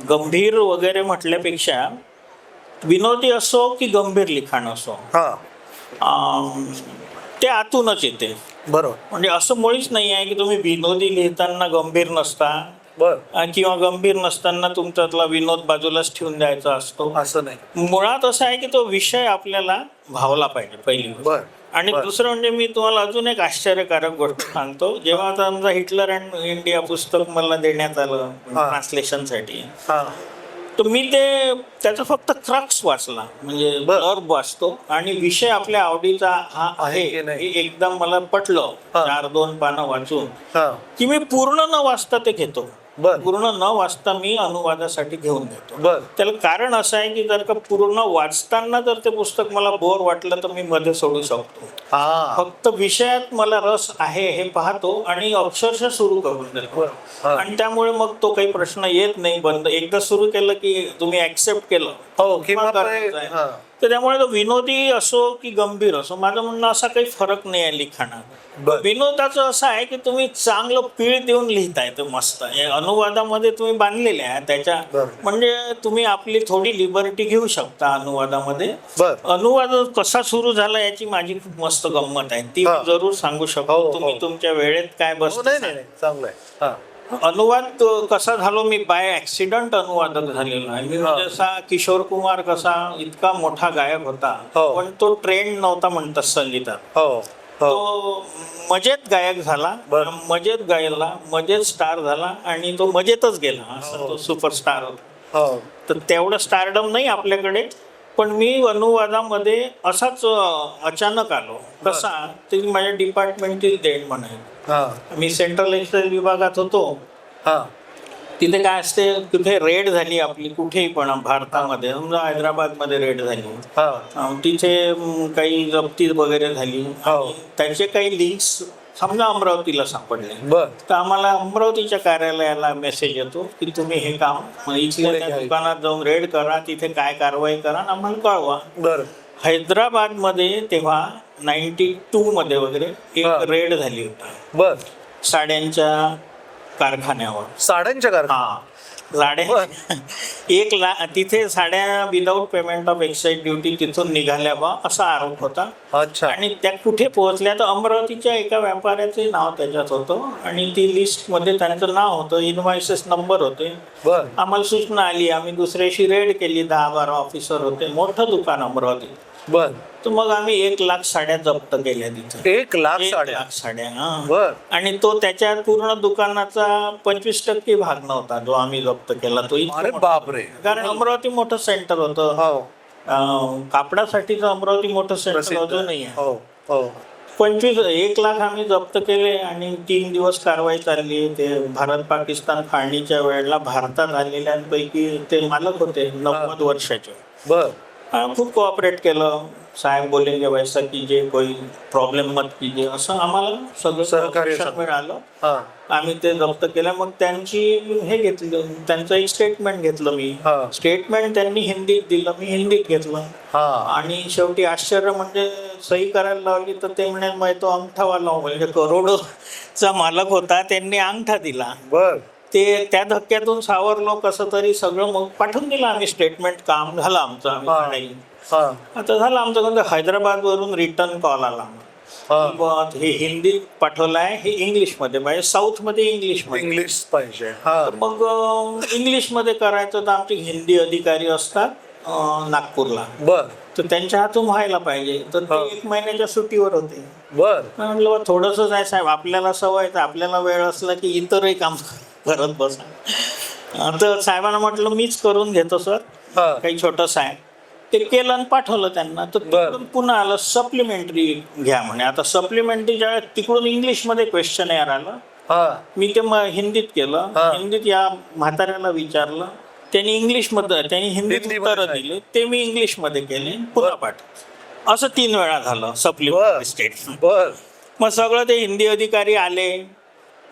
गंभीर वगैरे म्हटल्यापेक्षा विनोदी असो की गंभीर लिखाण असो, ते आतूनच येते. बरोबर. म्हणजे असं मुळीच नाही आहे की तुम्ही विनोदी लिहिताना गंभीर नसता किंवा गंभीर नसताना तुमच्यातला विनोद बाजूलाच ठेवून द्यायचा असतो, असं नाही. मुळात असं आहे की तो विषय आपल्याला भावला पाहिजे पहिली गोष्ट. आणि दुसरं म्हणजे मी तुम्हाला अजून एक आश्चर्यकारक गोष्ट सांगतो. जेव्हा आता आमचा हिटलर अँड इंडिया पुस्तक मला देण्यात आलं ट्रान्सलेशनसाठी, तर मी त्याचा फक्त क्रक्स वाचला, म्हणजे अर्ब वाचतो आणि विषय आपल्या आवडीचा हा आहे हे एकदम मला पटलं 4-2 पानं वाचून, की मी पूर्ण न वाचता ते घेतो. पूर्ण न वाचता मी अनुवादासाठी घेऊन घेतो. त्याला कारण असं आहे की जर का पूर्ण वाचताना जर ते पुस्तक मला बोर वाटलं तर मी मध्ये सोडू शकतो. फक्त विषयात मला रस आहे हे पाहतो आणि अक्षरशः सुरू करून देतो. आणि त्यामुळे मग तो काही प्रश्न येत नाही. बंद एकदा सुरू केलं की तुम्ही ऍक्सेप्ट केलं तर त्यामुळे तो विनोदी असो की गंभीर असो, माझं म्हणणं असा काही फरक नाही आहे लिखाणात. विनोदाचं असं आहे की तुम्ही चांगलं पीळ देऊन लिहिताय ते मस्त. अनुवादामध्ये तुम्ही बांधलेले आहे त्याच्या, म्हणजे तुम्ही आपली थोडी लिबर्टी घेऊ शकता अनुवादामध्ये. अनुवाद कसा सुरू झाला याची माझी खूप मस्त गंमत आहे, ती जरूर सांगू शकतो. तुम्ही तुमच्या वेळेत काय बसता. अनुवाद कसा झालो, मी बाय ऍक्सिडेंट अनुवादक झालेलो आहे. मी जसा किशोर कुमार कसा इतका मोठा गायक होता, पण तो ट्रेंड नव्हता म्हणतात संगीतात. तो मजेत गायक झाला, मजेत गायला, मजेत स्टार झाला आणि तो मजेतच गेला, असं तो सुपरस्टार होता. तर तेवढं स्टारडम नाही आपल्याकडे. पण मी अनुवादामध्ये असाच अचानक आलो. कसा, ते माझ्या डिपार्टमेंटची देण म्हणाली. मी सेंट्रल एक्साइज विभागात होतो. तिथे काय असते, कुठे रेड झाली आपली कुठेही पण भारतामध्ये, समजा हैदराबादमध्ये रेड झाली, तिथे काही जप्ती वगैरे झाली, त्याचे काही लिंक्स समजा अमरावतीला सापडले, तर आम्हाला अमरावतीच्या कार्यालयाला मेसेज येतो की तुम्ही हे काम इथल्या दुकानात जाऊन रेड करा, तिथे काय कारवाई करा आम्हाला कळवा. हैदराबादमध्ये तेव्हा 92 मध्ये वगैरे एक रेड झाली होती साड्यांच्या कारखान्यावर. तिथे साड्या without payment of excise duty तिथून निघाल्या बा असा आरोप होता. आणि त्या कुठे पोहोचल्या तर अमरावतीच्या एका व्यापाऱ्याचे नाव त्याच्यात होतं आणि ती लिस्ट मध्ये त्यांचं नाव होतं, इनवॉइसेस नंबर होते. आम्हाला सूचना आली, आम्ही दुसऱ्याशी रेड केली, 10-12 ऑफिसर होते, मोठं दुकान अमरावती. बर. तर मग आम्ही 1,00,000 साड्या जप्त केल्या तिथे. 1,00,000 1 साड्या. लाख साड्या, हा. बर. आणि तो त्याच्या पूर्ण दुकानाचा 25% भाग नव्हता जो आम्ही जप्त केला तो. इतकं अरे मोठं. बापरे. कारण अमरावती मोठं सेंटर होतं. हो. कापडासाठीचं अमरावती मोठं सेंटर प्रसिद्ध. अजूनही आहे. हो हो. 1 लाख आम्ही जप्त केले आणि 3 दिवस कारवाई चालली. ते भारत पाकिस्तान फाळणीच्या वेळेला भारतात आलेल्यांपैकी ते मालक होते 90 वर्षाचे. बर. खूप कोऑपरेट केलं. साहेब बोलेंगे वैसा कीजिए, कोई प्रॉब्लेम मत कीजिए, असं आम्हाला सगळं सहकार्य cooperation मिळालं. हा. आम्ही ते जप्त केलं. मग त्यांची हे घेतलं, त्यांचं एक स्टेटमेंट घेतलं मी. हा. स्टेटमेंट त्यांनी हिंदीत दिलं, मी हिंदीत घेतलं. हा. आणि शेवटी आश्चर्य म्हणजे सही करायला लावली तर ते म्हणे मैं तो अंगठावाला हूं. म्हणजे करोडोचा मालक होता, त्यांनी अंगठा दिला. बर. ते त्या धक्क्यातून सावरलो कसं तरी सगळं. मग पाठवून दिलं आम्ही स्टेटमेंट. काम झालं आमचं. आम्ही हा. आता झालं आमचं. म्हणजे हैदराबादवरून रिटर्न कॉल आला. हा. हे हिंदीत पाठवलं आहे, हे इंग्लिशमध्ये पाहिजे, साऊथमध्ये इंग्लिशमध्ये. इंग्लिश पाहिजे. हा. तर मग इंग्लिशमध्ये करायचं तर आमचे हिंदी अधिकारी असतात नागपूरला. बर. तर त्यांच्या हातून व्हायला पाहिजे. तर ते 1 महिन्याच्या सुट्टीवर होते. बर. म्हटलं बा थोडंसंच आहे साहेब, आपल्याला सवय तर आपल्याला वेळ असला की इतरही काम करत बसा. तर साहेबांना म्हटलं मीच करून घेतो सर, हा. काही छोटंसं आहे. ते केलं आणि पाठवलं त्यांना. तर तिकडून पुन्हा आलं सप्लिमेंटरी घ्या म्हणे. आता सप्लिमेंटरी ज्या तिकडून इंग्लिशमध्ये क्वेश्चन यार आलं. हा. मी ते हिंदीत केलं. हा. हिंदीत या म्हाताऱ्याला विचारलं, त्यांनी इंग्लिशमध्ये, त्यांनी हिंदीत हिंदीमध्ये उत्तरं काय? दिले, ते मी इंग्लिशमध्ये केले, पुन्हा पाठवलं. असं 3 वेळा झालं सप्लिमेंटरी स्टेटमेंट. बर. मग सगळं ते हिंदी अधिकारी आले.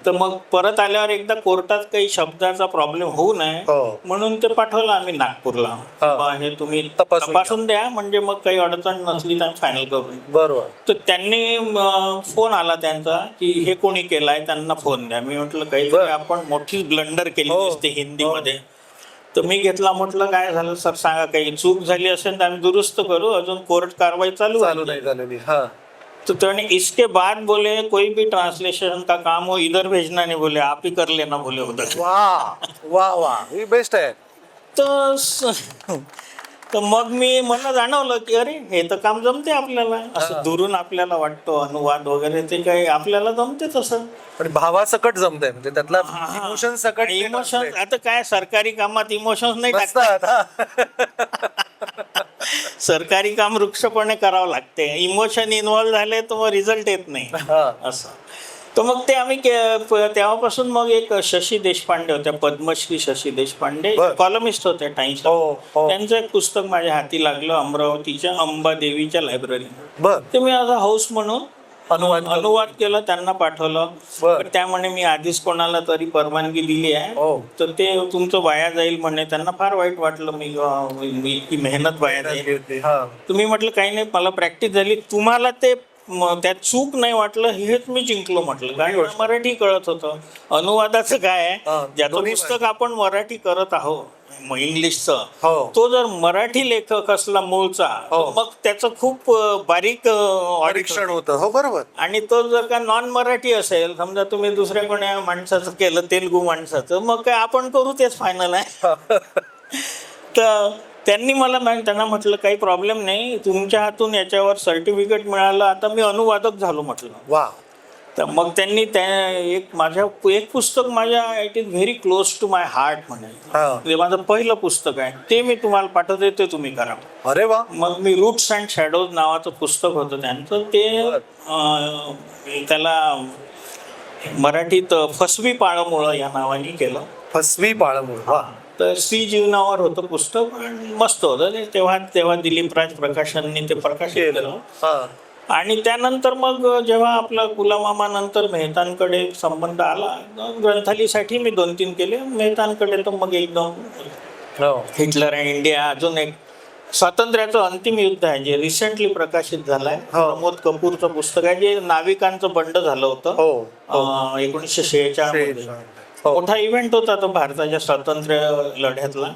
तर मग परत आल्यावर एकदा कोर्टात काही शब्दाचा प्रॉब्लेम होऊ नये हो. म्हणून ते पाठवलं आम्ही नागपूरला. हा. हे तुम्ही तपासून तपासून द्या, म्हणजे मग काही अडचण नसली तर फायनल करू. बरोबर. तर त्यांनी फोन आला त्यांचा की हे कोणी केलाय, त्यांना फोन द्या. मी म्हटलं काहीतरी आपण मोठी ब्लंडर केली हो. दिसते हिंदीमध्ये. तर मी घेतला. म्हटलं काय झालं सर सांगा, काही चूक झाली असेल तर आम्ही दुरुस्त करू, अजून कोर्ट कारवाई चालू चालू नाही झालेली. हा. तो त्याने इसके बाद बोले कोई भी ट्रांसलेशन का काम हो इधर भेजना नहीं, बोले आप ही कर लेना बोले उधर. वा वा वा, ही बेस्ट आहे. तर मग मला जाणवलं की अरे हे तर काम जमते आपल्याला. असं दुरून आपल्याला वाटतो अनुवाद वगैरे ते काही आपल्याला जमते तसं. पण भावासकट जमतंय, म्हणजे त्यातला इमोशन सकट इमोशन. आता काय सरकारी कामात इमोशन्स नाही टाकतात. नसतात. सरकारी काम वृक्षपणे करावं लागते. इमोशन इन्व्हॉल्व झाले तर मग रिझल्ट येत नाही असं. तर मग ते आम्ही तेव्हापासून मग एक शशी देशपांडे होत्या, पद्मश्री शशी देशपांडे, कॉलमिस्ट होत्या टाइम्स. त्यांचं एक पुस्तक माझ्या हाती लागलं अमरावतीच्या अंबादेवीच्या लायब्ररीत. ते मी आता हाऊस म्हणून अनुवाद केलं, त्यांना पाठवलं. त्यामुळे मी आधीच कोणाला तरी परवानगी दिली आहे, तर ते तुमचं वाया जाईल म्हणे. त्यांना फार वाईट वाटलं. मी इतकी मेहनत वाया जाईल. तुम्ही म्हटलं काही नाही, मला प्रॅक्टिस झाली. तुम्हाला ते त्यात चूक नाही वाटलं हेच मी जिंकलो म्हटलं. कारण मराठी कळत होतं. अनुवादाचं काय आहे, ज्याचं पुस्तक आपण मराठी करत आहोत इंग्लिशचं, तो जर मराठी लेखक असला मूळचा, मग त्याचं खूप बारीक परीक्षण होतं. हो बरोबर. आणि तो जर का नॉन मराठी असेल, समजा तुम्ही दुसऱ्या कोण्या माणसाचं केलं, तेलुगू माणसाचं, मग काय आपण करू तेच फायनल आहे. तर त्यांनी त्यांना म्हटलं काही प्रॉब्लेम नाही, तुमच्या हातून याच्यावर सर्टिफिकेट मिळालं, आता मी अनुवादक झालो म्हटलं. वा. तर मग त्यांनी एक पुस्तक माझ्या, it is very close to my heart म्हणे. ते माझं पहिलं पुस्तक आहे, ते मी तुम्हाला पाठवते, ते तुम्ही करा. अरे वा. मग मी रूट्स अँड शॅडोज नावाचं पुस्तक होतं त्यांचं. ते त्याला मराठीत फसवी पाळमुळं या नावाने केलं. फसवी पाळमुळं. तर श्री जीवनावर होतं पुस्तक, मस्त होतं ते. तेव्हा दिलीप राज प्रकाशनने ते प्रकाशित केलं. आणि त्यानंतर मग जेव्हा आपला गुलामामा नंतर मेहतांकडे संबंध आला, ग्रंथालीसाठी मी 2-3 केले. मेहतांकडे तर मग एकदम हिटलर अँड इंडिया, अजून एक स्वातंत्र्याचं अंतिम युद्ध आहे जे रिसेंटली प्रकाशित झालंय. प्रमोद कपूरचं पुस्तक आहे, जे नाविकांचं बंड झालं होतं 1946 मध्ये. मोठा इव्हेंट होता तो भारताच्या स्वातंत्र्य लढ्यातला.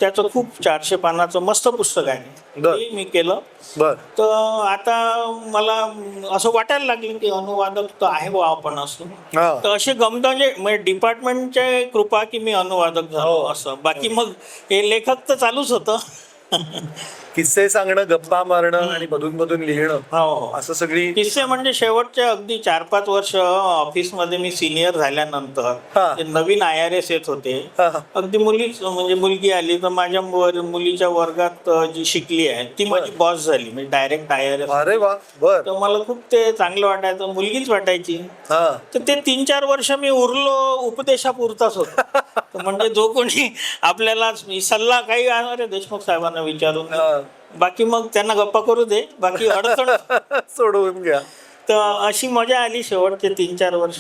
त्याचं खूप 400 पानाचं मस्त पुस्तक आहे, ते मी केलं. तर आता मला असं वाटायला लागलं की अनुवादक तर आहे बा आपण असं. तर असे गमत म्हणजे डिपार्टमेंटच्या कृपा की मी अनुवादक झालो असं. बाकी मग हे लेखक तर चालूच होतं. किस्से सांगणं, गप्पा मारणं आणि मधून मधून लिहिणं, हो. असं सगळी. किस्से म्हणजे शेवटचे अगदी 4-5 वर्ष ऑफिसमध्ये मी सिनियर झाल्यानंतर हा. ते नवीन IRS येत होते. हा, हा. अगदी म्हणजे मुलगी आली तर माझ्या मुलीच्या वर्गात जी शिकली आहे ती माझी बॉस झाली, म्हणजे डायरेक्ट IRS. अरे वा, बर. तर मला खूप ते चांगलं वाटायचं, मुलगीच वाटायची. हा. तर ते 3-4 वर्ष मी उरलो उपदेशापुरताच होतो. तर म्हणजे जो कोणी आपल्याला सल्ला काही अरे देशमुख साहेबांना विचारून, हा. बाकी मग त्यांना गप्पा करू दे, बाकी अडचण. सोडवून घ्या. तर अशी मजा आली शेवटचे 3-4 वर्ष.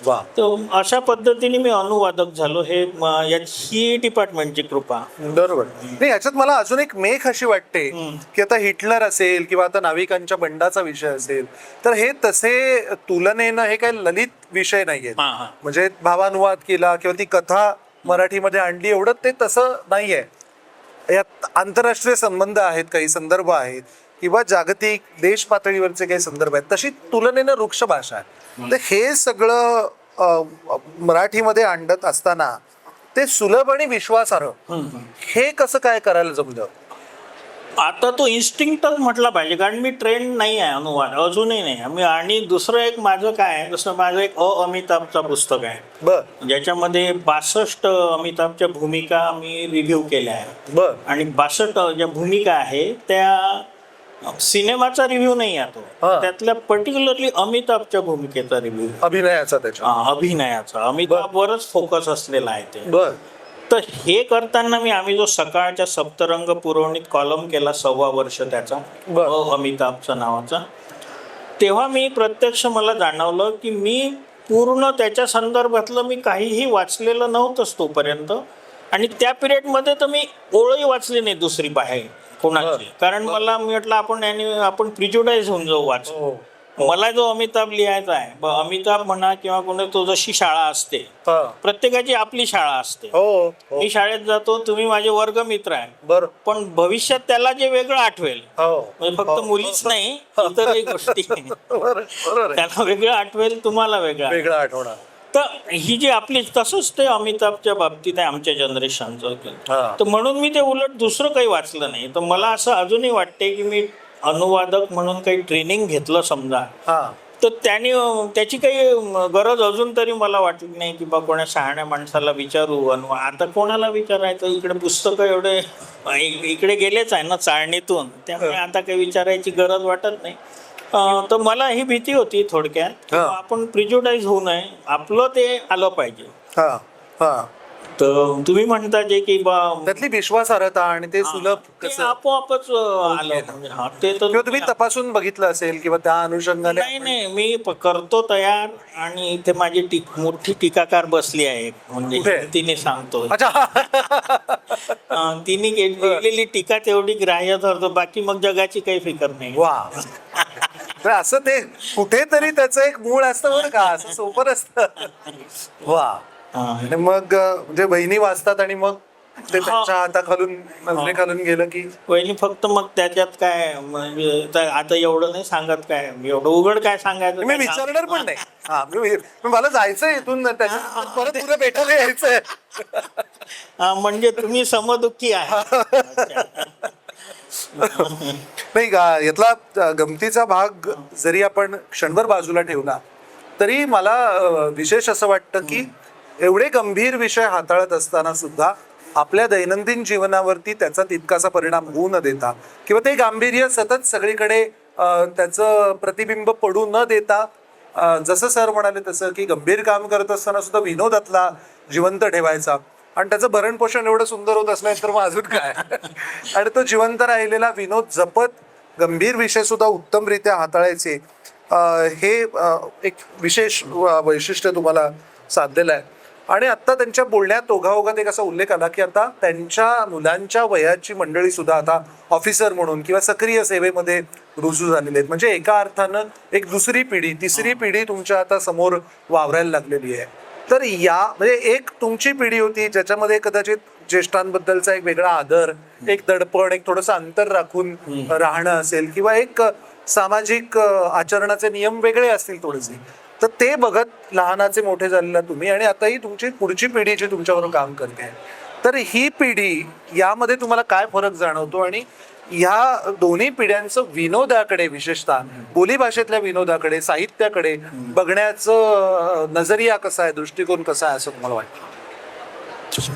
वा. तर अशा पद्धतीने मी अनुवादक झालो. ही डिपार्टमेंटची कृपा. बरोबर. नाही, याच्यात मला अजून एक मेख अशी वाटते की आता हिटलर असेल किंवा आता नाविकांच्या बंडाचा विषय असेल, तर हे तसे तुलनेनं हे काही ललित विषय नाहीयेत. हा, हा. म्हणजे भावानुवाद केला किंवा ती कथा मराठीमध्ये आणली, एवढं ते तसं नाहीये. यात आंतरराष्ट्रीय संबंध आहेत, काही संदर्भ आहेत किंवा जागतिक देश पातळीवरचे काही संदर्भ आहेत, तशी तुलनेनं वृक्ष भाषा आहे. तर हे सगळं मराठीमध्ये आणत असताना ते सुलभ आणि विश्वासार्ह हे कसं काय करायला जमलं? आता तो इन्स्टिंक्टच म्हटला पाहिजे, कारण मी ट्रेंड नाही आहे अनुवाद, अजूनही नाही. आणि दुसरं एक माझं काय आहे, जसं माझं एक अमिताभचं पुस्तक आहे, बर. ज्याच्यामध्ये 62 अमिताभच्या भूमिका मी रिव्ह्यू केल्या आहेत. बर. आणि 62 ज्या भूमिका आहे त्या सिनेमाचा रिव्ह्यू नाही आहे तो, हा. त्यातल्या पर्टिक्युलरली अमिताभच्या भूमिकेचा रिव्ह्यू, अभिनयाचा त्याच्या. अभिनयाचा अमिताभवरच फोकस असलेला आहे ते. बर. तर हे करताना आम्ही जो सकाळच्या सप्तरंग पुरवणीत कॉलम केला 1.25 वर्ष त्याचा, अमिताभच्या नावाचा, तेव्हा मी प्रत्यक्ष मला जाणवलं की मी पूर्ण त्याच्या संदर्भातलं मी काहीही वाचलेलं नव्हतंच तोपर्यंत. आणि त्या पिरियडमध्ये तर मी ओळही वाचली नाही दुसरी बाहेर कोणाची, कारण मला म्हटलं आपण प्रिज्युडाइज होऊन जाऊ वाच. मला जो अमिताभ लिहायचा आहे, अमिताभ म्हणा किंवा कोणी, तो जशी शाळा असते, प्रत्येकाची आपली शाळा असते. मी शाळेत जातो, तुम्ही माझे वर्गमित्र आहे, बरं, पण भविष्यात त्याला जे वेगळं आठवेल, म्हणजे फक्त मुलीच नाही इतरही गोष्टी, त्याला वेगळं आठवेल, तुम्हाला वेगळं आठवणार. तर ही जी आपली, तसंच ते अमिताभच्या बाबतीत आहे आमच्या जनरेशनचं. तर म्हणून मी ते उलट दुसरं काही वाचलं नाही. तर मला असं अजूनही वाटते की मी अनुवादक म्हणून काही ट्रेनिंग घेतलं समजा, तर त्याची काही गरज अजून तरी मला वाटली नाही की बा कोणा शहाण्या माणसाला विचारू. आता कोणाला विचारायचं, इकडे पुस्तकं एवढे इकडे गेलेच आहे ना चाळणीतून, त्यामुळे आता काही विचारायची गरज वाटत नाही. तर मला ही भीती होती थोडक्यात, आपण प्रिज्युडाइज होऊ नये, आपलं ते आलं पाहिजे. तर तुम्ही म्हणता जे की बा त्यातली विश्वासार्हता आणि ते सुलभ कसं आपोआपच आलं, ते तर तुम्ही तपासून बघितलं असेल किंवा त्या अनुषंगाने. नाही, मी करतो तयार. आणि इथे माझी मोठी टीकाकार बसली आहे, म्हणजे तिने सांगतो, तिने केलेली टीका तेवढी ग्राह्य धरतो, बाकी मग जगाची काही फिकर नाही. वा. असं ते कुठेतरी त्याचं एक मूळ असतं बरं का, असं सोपं असतं. वा. आणि मग म्हणजे बहिणी वाचतात आणि मग ते त्यांच्या हाताखालून नजरेखालून गेलं की वहिनी फक्त मग त्याच्यात काय, म्हणजे आता एवढं नाही सांगत, काय एवढं उघड काय सांगायचं, मी विचारणार पण नाही. मला जायचंय इथून, त्याच्या परत पुढे भेटायला यायचंय. म्हणजे तुम्ही समदुःखी आहे. नाही का, यातला गमतीचा भाग जरी आपण क्षणभर बाजूला ठेवला तरी मला विशेष असं वाटतं की एवढे गंभीर विषय हाताळत असताना सुद्धा आपल्या दैनंदिन जीवनावरती त्याचा तितकासा परिणाम होऊ न देता किंवा ते गांभीर्य सतत सगळीकडे त्याचं प्रतिबिंब पडू न देता, जसं सर म्हणाले तसं की गंभीर काम करत असताना सुद्धा विनोदातला जिवंत ठेवायचा. आणि त्याचं भरण पोषण एवढं सुंदर होत असलं तर मग अजून काय. आणि तो जिवंत राहिलेला विनोद जपत गंभीर विषय सुद्धा उत्तमरित्या हाताळायचे, हे एक विशेष वैशिष्ट्य तुम्हाला साधलेलं आहे. आणि आता त्यांच्या बोलण्यात ओघाओघात एक असा उल्लेख आला की आता त्यांच्या मुलांच्या वयाची मंडळी सुद्धा आता ऑफिसर म्हणून किंवा सक्रिय सेवेमध्ये रुजू झालेले आहेत. म्हणजे एका अर्थानं एक दुसरी पिढी, तिसरी पिढी तुमच्या आता समोर वावरायला लागलेली आहे. तर म्हणजे एक तुमची पिढी होती ज्याच्यामध्ये कदाचित ज्येष्ठांबद्दलचा एक वेगळा आदर, एक दडपण, एक थोडंसं अंतर राखून राहणं असेल किंवा एक सामाजिक आचरणाचे नियम वेगळे असतील थोडेसे. तर ते बघत लहानाचे मोठे झालेला तुम्ही, आणि आताही तुमची पुढची पिढी जी तुमच्यावर काम करते, तर ही पिढी यामध्ये तुम्हाला काय फरक जाणवतो आणि ह्या दोन्ही पिढ्यांचं विनोदाकडे, विशेषतः बोलीभाषेतल्या विनोदाकडे, साहित्याकडे बघण्याचं नजरिया कसा आहे, दृष्टिकोन कसा आहे असं तुम्हाला वाटतं?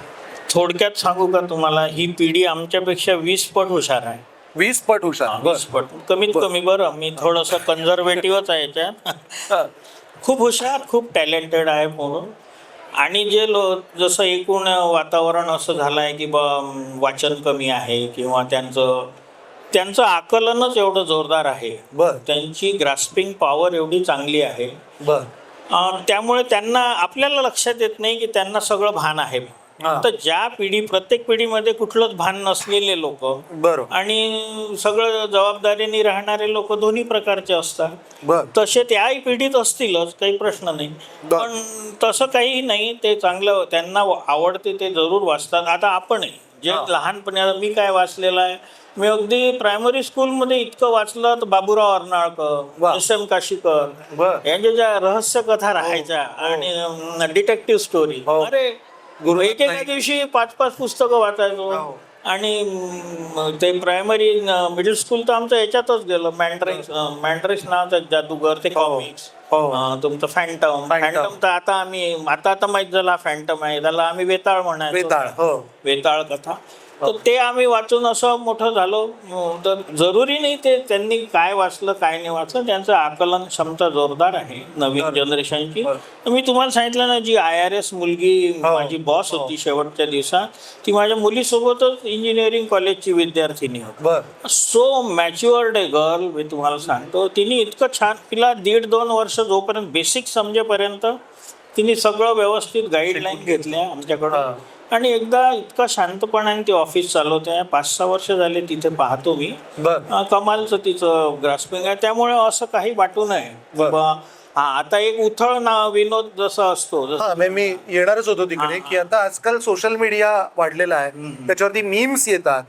थोडक्यात सांगू का तुम्हाला, ही पिढी आमच्यापेक्षा 20 पट हुशार आहे. 20 पट हुशार. 20 पट कमीत कमी. बरं, मी थोडंसं कन्झर्वेटिव्हच आहे याच्यात. खूप हुशार, खूप टॅलेंटेड आहे म्हणून. आणि जे जसं एकूण वातावरण असं झालं आहे की वाचन कमी आहे किंवा त्यांचं आकलनच एवढं जोरदार आहे, बर त्यांची ग्रास्पिंग पॉवर एवढी चांगली आहे, बर त्यामुळे त्यांना आपल्याला लक्षात येत नाही की त्यांना सगळं भान आहे. तर प्रत्येक पिढीमध्ये कुठलंच भान नसलेले लोक बरोबर आणि सगळं जबाबदारीने राहणारे लोक दोन्ही प्रकारचे असतात. बर तसे त्याही पिढीत असतीलच, काही प्रश्न नाही. पण तसं काही नाही, ते चांगलं, त्यांना आवडते ते जरूर वाचतात. आता आपण जे लहानपणी, मी काय वाचलेलं आहे, मी अगदी प्रायमरी स्कूलमध्ये इतकं वाचलं तर बाबूराव अर्नाळकर, एस.एम. काशीकर यांच्या ज्या रहस्य कथा राहायच्या आणि डिटेक्टिव्ह स्टोरी, अरे एकेका दिवशी 5-5 पुस्तकं वाचायचो. आणि ते प्रायमरी मिडल स्कूल तर आमचं याच्यातच गेलं. मॅन्ड्रेस नावाचा जादूगर, ते कॉमिक्स, तुमचं फॅन्टम तर आता माहीत झाला फॅन्टम आहे, त्याला आम्ही वेताळ म्हणायचो, वेताळ कथा. तर ते आम्ही वाचून असं मोठं झालो. तर जरुरी नाही ते त्यांनी काय वाचलं काय नाही वाचलं, त्यांचं आकलन क्षमता जोरदार आहे नवीन जनरेशनची. मी तुम्हाला सांगितलं ना, जी IRS मुलगी माझी बॉस होती शेवटच्या दिवसात, ती माझ्या मुलीसोबतच इंजिनिअरिंग कॉलेजची विद्यार्थिनी होती. सो मॅच्युअर्ड ए गर्ल, मी तुम्हाला सांगतो. तिने इतकं छान, तिला 1.5-2 वर्ष जोपर्यंत बेसिक समजेपर्यंत तिने सगळं व्यवस्थित गाईडलाईन घेतल्या आमच्याकडं. आणि एकदा इतका शांतपणाने ती ऑफिस चालवते. 5-6 वर्ष झाले तिथे पाहतो मी. कमालचं तिचं ग्रास्पिंग आहे. त्यामुळे असं काही वाटू नये. आता एक उथळ विनोद जसं असतो, मी येणारच होतो तिकडे, की आता आजकाल सोशल मीडिया वाढलेला आहे, त्याच्यावरती मीम्स येतात.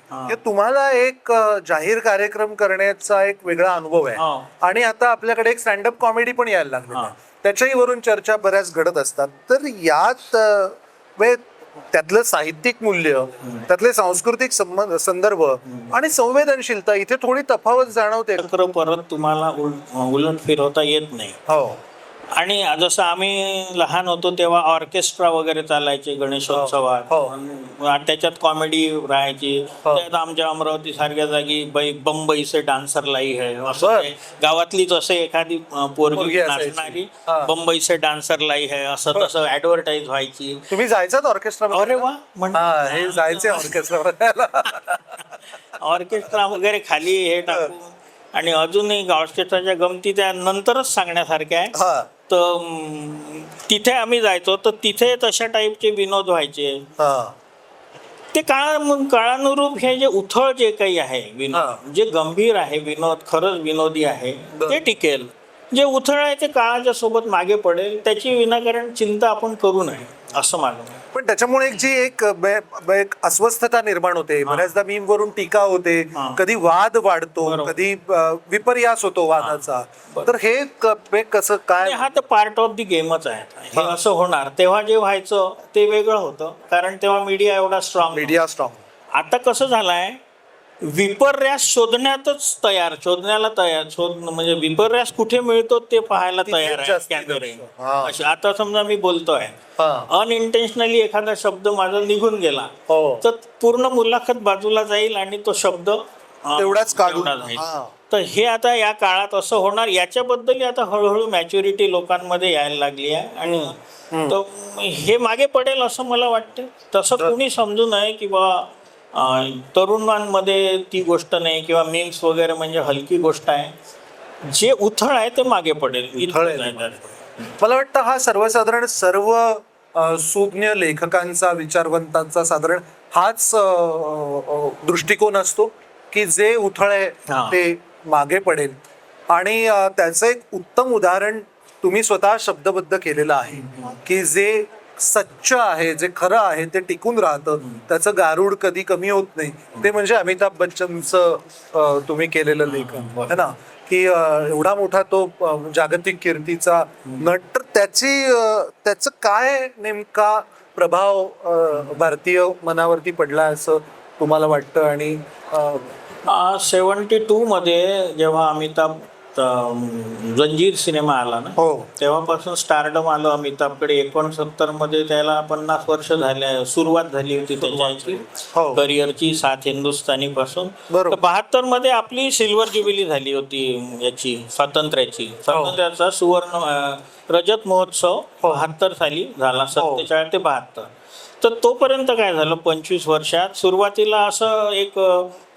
तुम्हाला एक जाहीर कार्यक्रम करण्याचा एक वेगळा अनुभव आहे आणि आता आपल्याकडे एक स्टँडअप कॉमेडी पण यायला लागली, त्याच्याही वरून चर्चा बऱ्याच घडत असतात. तर यात त्यातलं साहित्यिक मूल्य, त्यातले सांस्कृतिक संदर्भ आणि संवेदनशीलता, इथे थोडी तफावत जाणवते. परत तुम्हाला उलट फिरवता येत नाही. आणि जसं आम्ही लहान होतो तेव्हा ऑर्केस्ट्रा वगैरे चालायचे गणेशोत्सवात, त्याच्यात कॉमेडी राहायची. त्यात आमच्या अमरावती सारख्या जागी बंबईचे डान्सर लाई है, असं गावातलीच असे एखादी पोरगी नाचणारी, बंबईचे डान्सर लाई है, असं तसं ऍडव्हर्टाईज व्हायची. तुम्ही जायचात ऑर्केस्ट्रा? अरे वा, हे जायचे ऑर्केस्ट्रा ऑर्केस्ट्रा वगैरे खाली हे टाकून. आणि अजूनही ऑर्केस्ट्राच्या गमती त्या नंतरच सांगण्यासारख्या आहे. तर तिथे आम्ही जायचो, तर तिथे तशा टाईपचे विनोद व्हायचे. ते काळानुरूप हे जे उथळ जे काही आहे विनोद, जे गंभीर आहे विनोद, खरंच विनोदी आहे, ते टिकेल. जे उथळ आहे ते काळाच्या सोबत मागे पडेल. त्याची विनाकारण चिंता आपण करू नये असं माझं. पण त्याच्यामुळे एक अस्वस्थता निर्माण होते. बऱ्याचदा मीम वरून टीका होते, कधी वाद वाढतो, कधी विपर्यास होतो वादाचा. तर हे कसं काय? हा तर पार्ट ऑफ दी गेमच आहे. हे असं होणार. तेव्हा जे व्हायचं ते वेगळं होतं, कारण तेव्हा मीडिया एवढा स्ट्रॉंग. आता कसं झालंय, विपर्यास शोधण्याला तयार म्हणजे विपर्यास कुठे मिळतो ते पाहायला तयार आहे. आता समजा मी बोलतोय, अनइंटेन्शनली एखादा शब्द माझा निघून गेला तर पूर्ण मुलाखत बाजूला जाईल आणि तो शब्द तेवढाच काढून जाईल. तर हे आता या काळात असं होणार. याच्याबद्दल आता हळूहळू मॅच्युरिटी लोकांमध्ये यायला लागली आहे आणि हे मागे पडेल असं मला वाटतं. तसं कुणी समजू नये की तरुणांमध्ये ती गोष्ट नाही, किंवा मीम्स वगैरे म्हणजे हलकी गोष्ट आहे. जे उथळ आहे ते मागे पडेल. मला वाटतं हा सर्वसाधारण सर्व सुज्ञ लेखकांचा, विचारवंतांचा साधारण हाच दृष्टिकोन असतो की जे उथळ आहे ते मागे पडेल. आणि त्याचं एक उत्तम उदाहरण तुम्ही स्वतः शब्दबद्ध केलेलं आहे की जे सच्च आहे, जे खरं आहे ते टिकून राहतं, त्याचं गारूड कधी कमी होत नाही. ते म्हणजे अमिताभ बच्चनचं तुम्ही केलेलं लेखन है ना, की एवढा मोठा तो जागतिक कीर्तीचा नट, तर त्याचं काय नेमका प्रभाव भारतीय मनावरती पडला असं तुम्हाला वाटतं? आणि 72 मध्ये जेव्हा अमिताभ जंजीर सिनेमा आला ना, हो तेव्हापासून स्टारडम आलं अमिताभकडे. 69 मध्ये त्याला 50 वर्ष झाले, सुरुवात झाली होती त्याची हो. करिअरची 7 हिंदुस्थानी पासून. बरोबर. 72 मध्ये आपली सिल्वर ज्युबिली झाली होती याची, स्वातंत्र्याचा सुवर्ण रजत महोत्सव 72 साली झाला, 47 ते 72. तर तोपर्यंत काय झालं, 25 वर्षात सुरुवातीला असं एक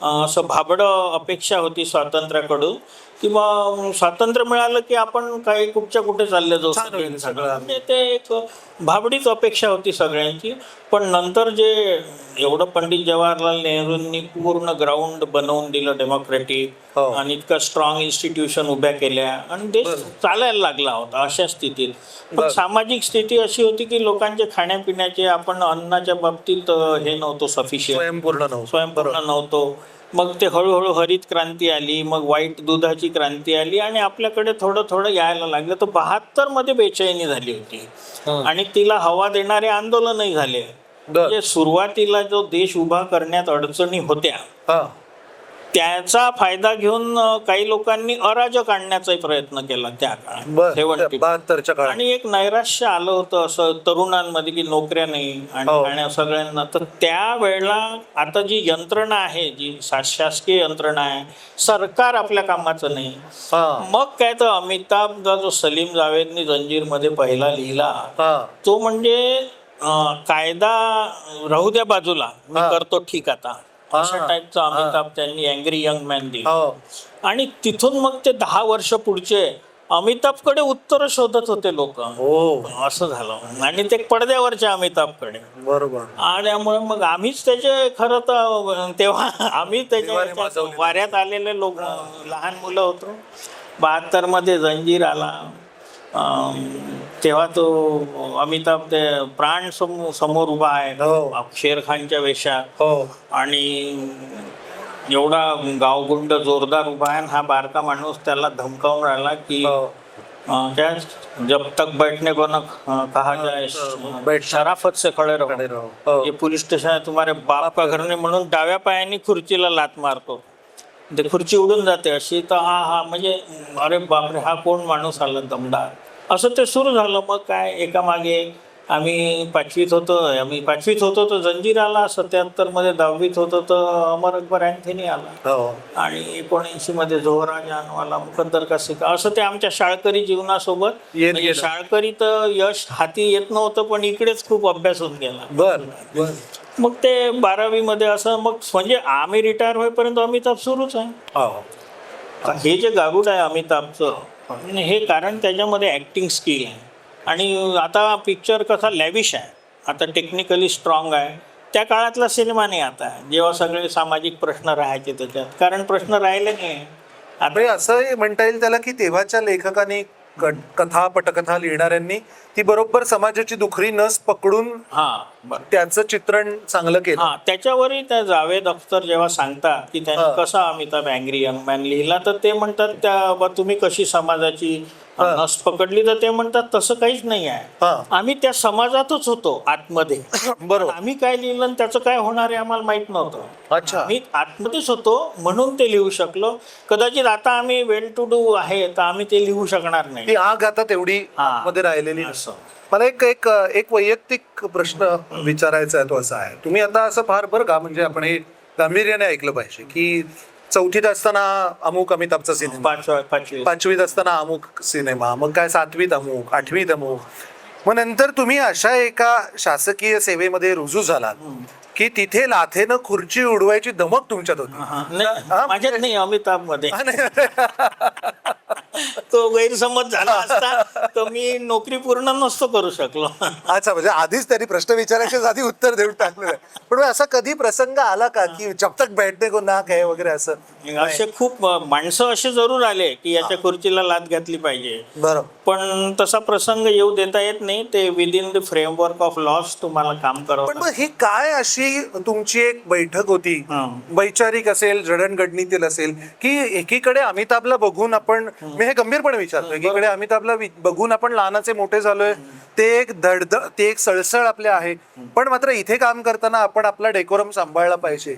असं भाबडं अपेक्षा होती स्वातंत्र्याकडून, किंवा स्वातंत्र्य मिळालं की आपण काही कुठच्या कुठे चालले जाऊ छान होईल सगळं. म्हणजे ते एक भाबडीच अपेक्षा होती सगळ्यांची. पण नंतर जे एवढं पंडित जवाहरलाल नेहरूंनी पूर्ण ग्राउंड बनवून दिलं डेमोक्रेटिक, हो. आणि इतकं स्ट्रॉंग इन्स्टिट्यूशन उभ्या केल्या आणि देश चालायला लागला होता अशा स्थितीत. पण सामाजिक स्थिती अशी होती की लोकांचे खाण्यापिण्याचे, आपण अन्नाच्या बाबतीत हे नव्हतो सफिशियंट, स्वयंपूर्ण नव्हतो. मग ते हळूहळू हरित क्रांती आली, मग व्हाईट दुधाची क्रांती आली, आणि आपल्याकडे थोडं थोडं यायला लागलं. तर 72 मध्ये बेचैनी झाली होती, आणि तिला हवा देणारे आंदोलनही झाले. म्हणजे सुरुवातीला जो देश उभा करण्यात अडचणी होत्या, त्याचा फायदा घेऊन काही लोकांनी अराजक आणण्याचा प्रयत्न केला त्या काळात, 72च्या काळात. आणि एक नैराश्य आलं होतं असं तरुणांमध्ये की नोकऱ्या नाही आणि सगळ्यांना. तर त्यावेळेला आता जी यंत्रणा आहे, जी शासकीय यंत्रणा आहे, सरकार आपल्या कामाचं नाही. मग काय, तर अमिताभचा जो सलीम जावेदनी जंजीरमध्ये पहिला लिहिला, तो म्हणजे कायदा राहू द्या बाजूला, मी करतो ठीक आता, अशा टाईपचा अमिताभ त्यांनी अँग्री यंग मॅन दिला. आणि तिथून मग ते 10 वर्ष पुढचे अमिताभकडे उत्तर शोधत होते लोक, असं झालं. आणि ते पडद्यावरच्या अमिताभकडे, बरोबर. आणि त्यामुळे मग आम्हीच त्याचे खरं तर तेव्हा आम्ही त्याच्या वाऱ्यात आलेले लोक, लहान मुलं होतो. 72 मध्ये जंजीर आला, तेव्हा तो अमिताभ ते प्राण समोर उभा आहे शेर खानच्या वेशात, आणि एवढा गावगुंड जोरदार उभा आहे. हा बारका माणूस त्याला धमकावून राहिला की जब तक बैठने को न कहा जाए शराफत से खड़े रहो, ये पुलिस स्टेशन है, तुम्हारे बाप का घर नाही, म्हणून डाव्या पायाने खुर्चीला लात मारतो, ते खुर्ची उडून जाते अशी. तर हा म्हणजे अरे बापरे, हा कोण माणूस आला दमदार, असं ते सुरू झालं. मग काय, एका मागे आम्ही 5वीत होतो तर जंजीर आला, 77 मध्ये 10वीत होतो तर अमर अकबर अँथनी आला, आणि 79 मध्ये जोहरा जानू आला, मुकद्दर का सिक्का. असं ते आमच्या शाळकरी जीवनासोबत, म्हणजे शाळकरी तर यश हाती येत नव्हतं, पण इकडेच खूप अभ्यास होऊन गेला. मग ते 12वी मध्ये असं, मग म्हणजे आम्ही रिटायर होईपर्यंत अमिताभ सुरूच आहे. हे जे गारुड आहे अमिताभचं, हे कारण त्याच्यामध्ये ॲक्टिंग स्किल आहे, आणि आता पिक्चर कसा लॅविश आहे, आता टेक्निकली स्ट्रॉंग आहे. त्या काळातला सिनेमा नाही आता, जेव्हा सगळे सामाजिक प्रश्न राहायचे त्याच्यात, कारण प्रश्न राहिले नाही आता. असं म्हणता येईल त्याला की तेव्हाच्या लेखकांनी, कथा पटकथा लिहिणाऱ्यांनी ती बरोबर समाजाची दुखरी नस पकडून त्याचं चित्रण चांगलं केलं. त्याच्यावरही त्या जावेद अख्तर जेव्हा सांगतात की त्यांनी कसा अमिताभ अँग्री यंग मॅन लिहिला, तर ते म्हणतात त्या तुम्ही कशी समाजाची नस पकडली, तर ते म्हणतात तसं काहीच नाही आहे, आम्ही त्या समाजातच होतो आतमध्ये. बरोबर. आम्ही काय लिहिलं आणि त्याचं काय होणार आहे आम्हाला माहित नव्हतं. आम्ही आतमध्येच होतो म्हणून ते लिहू शकलो. कदाचित आता आम्ही वेल टू डू आहे तर आम्ही ते लिहू शकणार नाही, ती आग आता तेवढी मध्ये राहिलेली. मला एक वैयक्तिक प्रश्न विचारायचा आहे, तो असा आहे, तुम्ही आता असं फार बरं का, म्हणजे आपण हे गांभीर्याने ऐकलं पाहिजे की 4थीत असताना अमुक अमिताभचा सिनेमा, 5वीत असताना अमुक सिनेमा, मग काय 7वीत अमुक, 8वीत अमुक, मग नंतर तुम्ही अशा एका शासकीय सेवेमध्ये रुजू झालात की तिथे लाथेनं खुर्ची उडवायची धमक तुमच्यात होती. माझ्यात नाही, अमिताभ मध्ये. तो गैरसमज झाला असता तर मी नोकरी पूर्ण नसतो करू शकलो. अच्छा, म्हणजे आधीच त्यांनी प्रश्न विचारायच्या आधी उत्तर देऊन टाकलेलं. पण असा कधी प्रसंग आला का की जब तक बैठने को ना कहे वगैरे असं? असे खूप माणसं असे जरूर आले की याच्या खुर्चीला लाथ घातली पाहिजे, बरोबर, पण तसा प्रसंग येऊ देता येत नाही. ते within the framework of loss तुम्हाला काम करावं. पण मग ही काय अशी तुमची एक बैठक होती, वैचारिक असेल, जडणघडणीतील असेल, की एकीकडे अमिताभला बघून आपण, मी हे गंभीरपणे विचारतो. एकीकडे अमिताभला बघून आपण लहानाचे मोठे झालोय, ते एक धडधड, ते एक सळसळ आपले आहे, पण मात्र इथे काम करताना आपण आपला डेकोरम सांभाळला पाहिजे.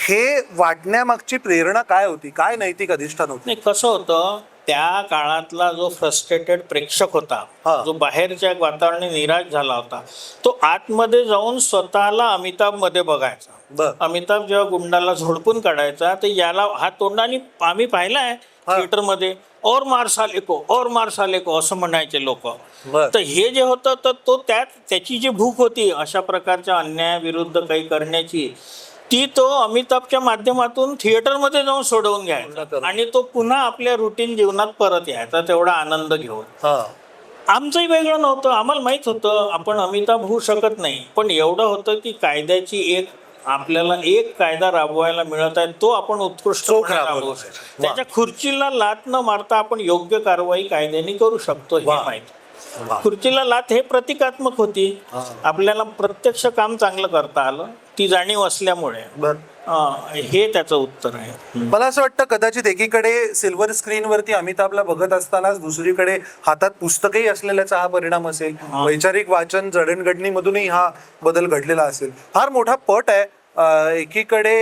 हे वाटण्यामागची प्रेरणा काय होती, काय नैतिक अधिष्ठान होतं? नाही, कसं होतं, त्या काळातला जो फ्रस्ट्रेटेड प्रेक्षक होता, हा. जो बाहेरच्या वातावरणाने निराश झाला होता, तो आतमध्ये जाऊन स्वतःला अमिताभ मध्ये बघायचा. बर. अमिताभ जेव्हा गुंडाला झोडपून काढायचा, तर याला हात तोंडाने आम्ही पाहिलाय थिएटरमध्ये, और मार साले को, और मार साले को असं म्हणायचे लोक. बर. तर हे जे होतं, तर तो त्याची जी भूक होती अशा प्रकारच्या अन्यायाविरुद्ध काही करण्याची, ती तो अमिताभच्या माध्यमातून थिएटरमध्ये जाऊन सोडवून घ्यायचा आणि तो पुन्हा आपल्या रुटीन जीवनात परत यायचा तेवढा आनंद घेऊन. आमचंही वेगळं नव्हतं, आम्हाला माहित होतं आपण अमिताभ होऊ शकत नाही, पण एवढं होतं की कायद्याची आपल्याला एक कायदा राबवायला मिळत आहे, तो आपण उत्कृष्ट राबवू. त्याच्या खुर्चीला लात न मारता आपण योग्य कारवाई कायद्याने करू शकतो हे माहिती. खुर्चीला लात हे प्रतिकात्मक होती, आपल्याला प्रत्यक्ष काम चांगलं करता आलं, ती जाणीव असल्यामुळे. हे त्याचं उत्तर आहे. मला असं वाटतं कदाचित एकीकडे सिल्वर स्क्रीनवरती अमिताभला बघत असतानाच दुसरीकडे हातात पुस्तकही असलेल्याचा हा परिणाम असेल. वैचारिक वाचन जडणघडणीमधूनही हा बदल घडलेला असेल. फार मोठा पट आहे. एकीकडे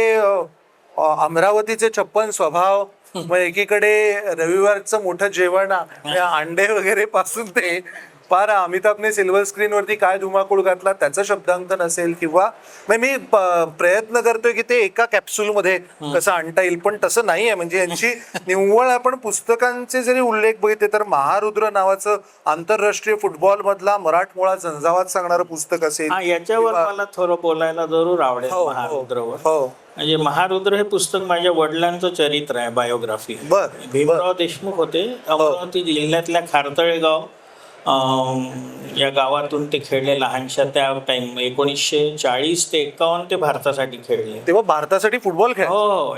अमरावतीचे 56 स्वभाव, मग एकीकडे रविवारचं मोठं जेवण, अंडे वगैरे पासून ते फार अमिताभने सिल्वर स्क्रीनवरती काय धुमाकूळ घातला त्याचं शब्दांकन असेल, किंवा मी प्रयत्न करतोय की ते एका कॅप्सूलमध्ये कसं आणता येईल, पण तसं नाही आहे. म्हणजे यांची निव्वळ आपण पुस्तकांचे जरी उल्लेख बघितले तर महारुद्र नावाचं आंतरराष्ट्रीय फुटबॉल मधला मराठमोळा झंझावात सांगणारं पुस्तक असेल. याच्यावर मला थोडं बोलायला जरूर आवडेल. महारुद्रवर, म्हणजे महारुद्र हे पुस्तक माझ्या वडिलांचं चरित्र आहे, बायोग्राफी. भीमराव देशमुख होते, अमरावती जिल्ह्यातल्या खारतळे गाव या गावातून ते खेळले लहानशा त्या टाइम 1940 ते 51 ते भारतासाठी खेळले. तेव्हा भारतासाठी फुटबॉल खेळ. हो,